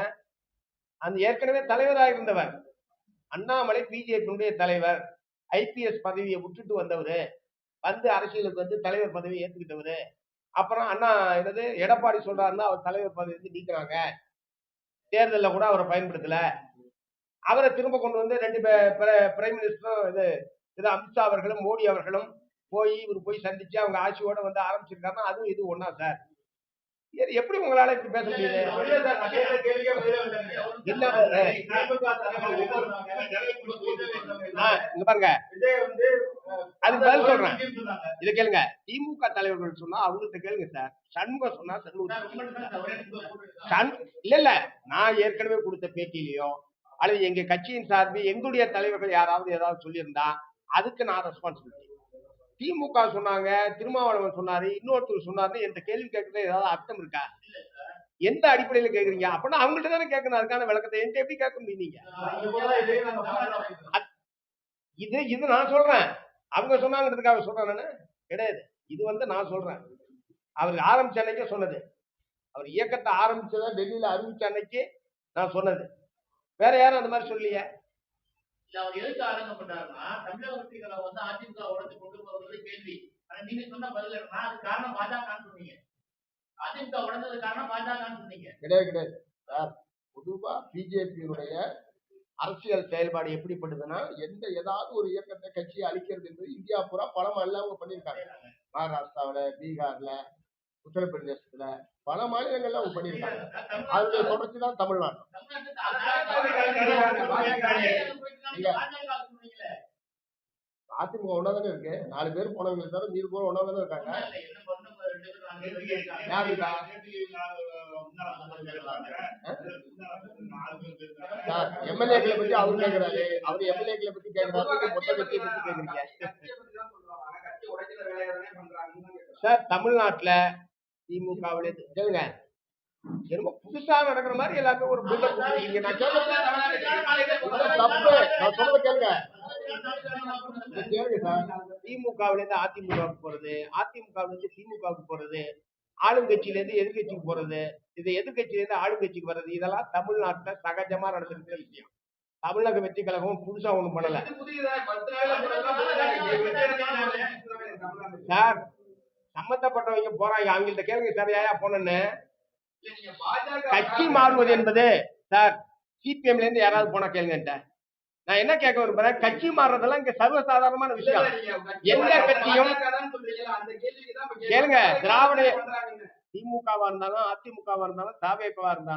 அந்த ஏற்கனவே தலைவராக இருந்தவர். அண்ணாமலை பிஜேபியுடைய தலைவர், ஐபிஎஸ் பதவியை விட்டுட்டு வந்தவரு, வந்து அரசியலுக்கு வந்து தலைவர் பதவியை ஏற்றுக்கிட்டவரு. அப்புறம் அண்ணா என்னது எடப்பாடி சொல்றாருன்னா அவர் தலைவர் பதவி வந்து நீக்கிறாங்க, தேர்தலில் கூட அவரை பயன்படுத்தல, அவரை திரும்ப கொண்டு வந்து 2 பிரைம் மினிஸ்டரும் இது அமித்ஷா அவர்களும் மோடி அவர்களும் போய் சந்திச்சு அவங்க ஆட்சியோட வந்து ஆரம்பிச்சிருக்காருன்னா அதுவும் இது ஒண்ணா சார்? எப்படி உங்களால இப்படி பேச முடியுது? இங்க பாருங்க, அது பதில் சொல்றேன், இதை கேளுங்க. திமுக தலைவர்கள் சொன்னா அவங்கள்ட்ட கேளுங்க சார். சண்முகம் சொன்னா இல்ல இல்ல, நான் ஏற்கனவே கொடுத்த பேட்டியிலையோ அல்லது எங்க கட்சியின் சார்பில் எங்களுடைய தலைவர்கள் யாராவது ஏதாவது சொல்லியிருந்தா அதுக்கு நான் ரெஸ்பான்சிபிலிட்டி. திமுக சொன்னாங்க, திருமாவளவன் சொன்னாரு, இன்னொருத்தர் சொன்னாரு, என்ற கேள்வி கேட்கறது ஏதாவது அர்த்தம் இருக்கா? எந்த அடிப்படையில கேக்குறீங்க? அப்படின்னா அவங்கள்ட்ட தானே கேட்கணும் அதுக்கான விளக்கத்தை. என்கிட்ட எப்படி கேட்க முடியும் நீங்க? இது நான் சொல்றேன், அவங்க சொன்னாங்கிறதுக்காக சொல்றேன் நானு கிடையாது. இது வந்து நான் சொல்றேன், அவர் ஆரம்பிச்ச அன்னைக்கே சொன்னது, அவர் இயக்கத்தை ஆரம்பிச்சதா டெல்லியில அறிவிச்ச அன்னைக்கு நான் சொன்னது. வேற யாரும் அந்த மாதிரி சொல்லலையே. அவர் எதுக்கு ஆரம்பம் பண்றாருன்னா தமிழக வெற்றிகளை வந்து அதிமுக உடச்சு கொண்டு போவது கேள்வி. ஆனா நீங்க சொன்ன பதில் என்னன்னா அது காரணம் பாஜகன்னு சொன்னீங்க. அதிமுக உடஞ்சது காரணம் பாஜகன்னு சொன்னீங்க. கிடையாது சார். பொதுவா பிஜேபியினுடைய அரசியல் செயல்பாடு எப்படிப்படுதுன்னா, ஏதாவது ஒரு இயக்கத்தை கட்சியை அழிக்கிறது என்பது இந்தியா பூரா பல மாநிலம் அவங்க பண்ணியிருக்காங்க. மகாராஷ்டிராவில, பீகார்ல, உத்தரப்பிரதேசத்துல பல மாநிலங்கள்ல அவங்க பண்ணியிருக்காங்க. அதுல தொடர்ச்சிதான் தமிழ்நாடு. அதிமுக ஒன்னாதானே இருக்கு, 4 பேர் போனவங்களுக்கு தவிர மீது போற ஒன்னாதானே இருக்காங்க. எம்எல்ஏக்களை பத்தி அவரு கேட்கிறாரு, அவரு எம்எல்ஏக்களை பத்தி கேட்கிறாரு, மொத்த கட்சியை பத்தி கேக்குறீங்க சார். தமிழ்நாட்டுல திமுகவில கேளுங்க, ரொம்ப புதுசா நடக்கிற மாதிரி எல்லாமே ஒரு பில்டப் கொடுக்குறீங்க. நான் சொல்றத கேளுங்க சார். திமுகவில இருந்து அதிமுகவுக்கு போறது, அதிமுகவில இருந்து திமுகவுக்கு போறது, ஆளுங்கட்சியில இருந்து எதிர்கட்சிக்கு போறது, இது எதிர்கட்சியில இருந்து ஆளுங்கட்சிக்கு வர்றது, இதெல்லாம் தமிழ்நாட்டுல சகஜமா நடந்திருக்கிற விஷயம். தமிழக வெற்றி கழகம் புதுசா ஒண்ணும் பண்ணல சார். சம்பந்தப்பட்டவங்க போறாங்க, அவங்கள்ட்ட கேளுங்க சார் யாயா போனன்னு. கட்சி மாறுவது என்பது சார், சிபிஎம்ல இருந்து யாராவது போனா கேளுங்க. நான் என்ன கேட்க விரும்புறேன், கட்சி மாறுறதெல்லாம் இங்க சர்வசாதாரணமான விஷயம். எந்த கட்சியும் கேளுங்க, திராவிட திமுகவா இருந்தாலும் அதிமுகவா இருந்தாலும் தாவேகவா இருந்தாலும்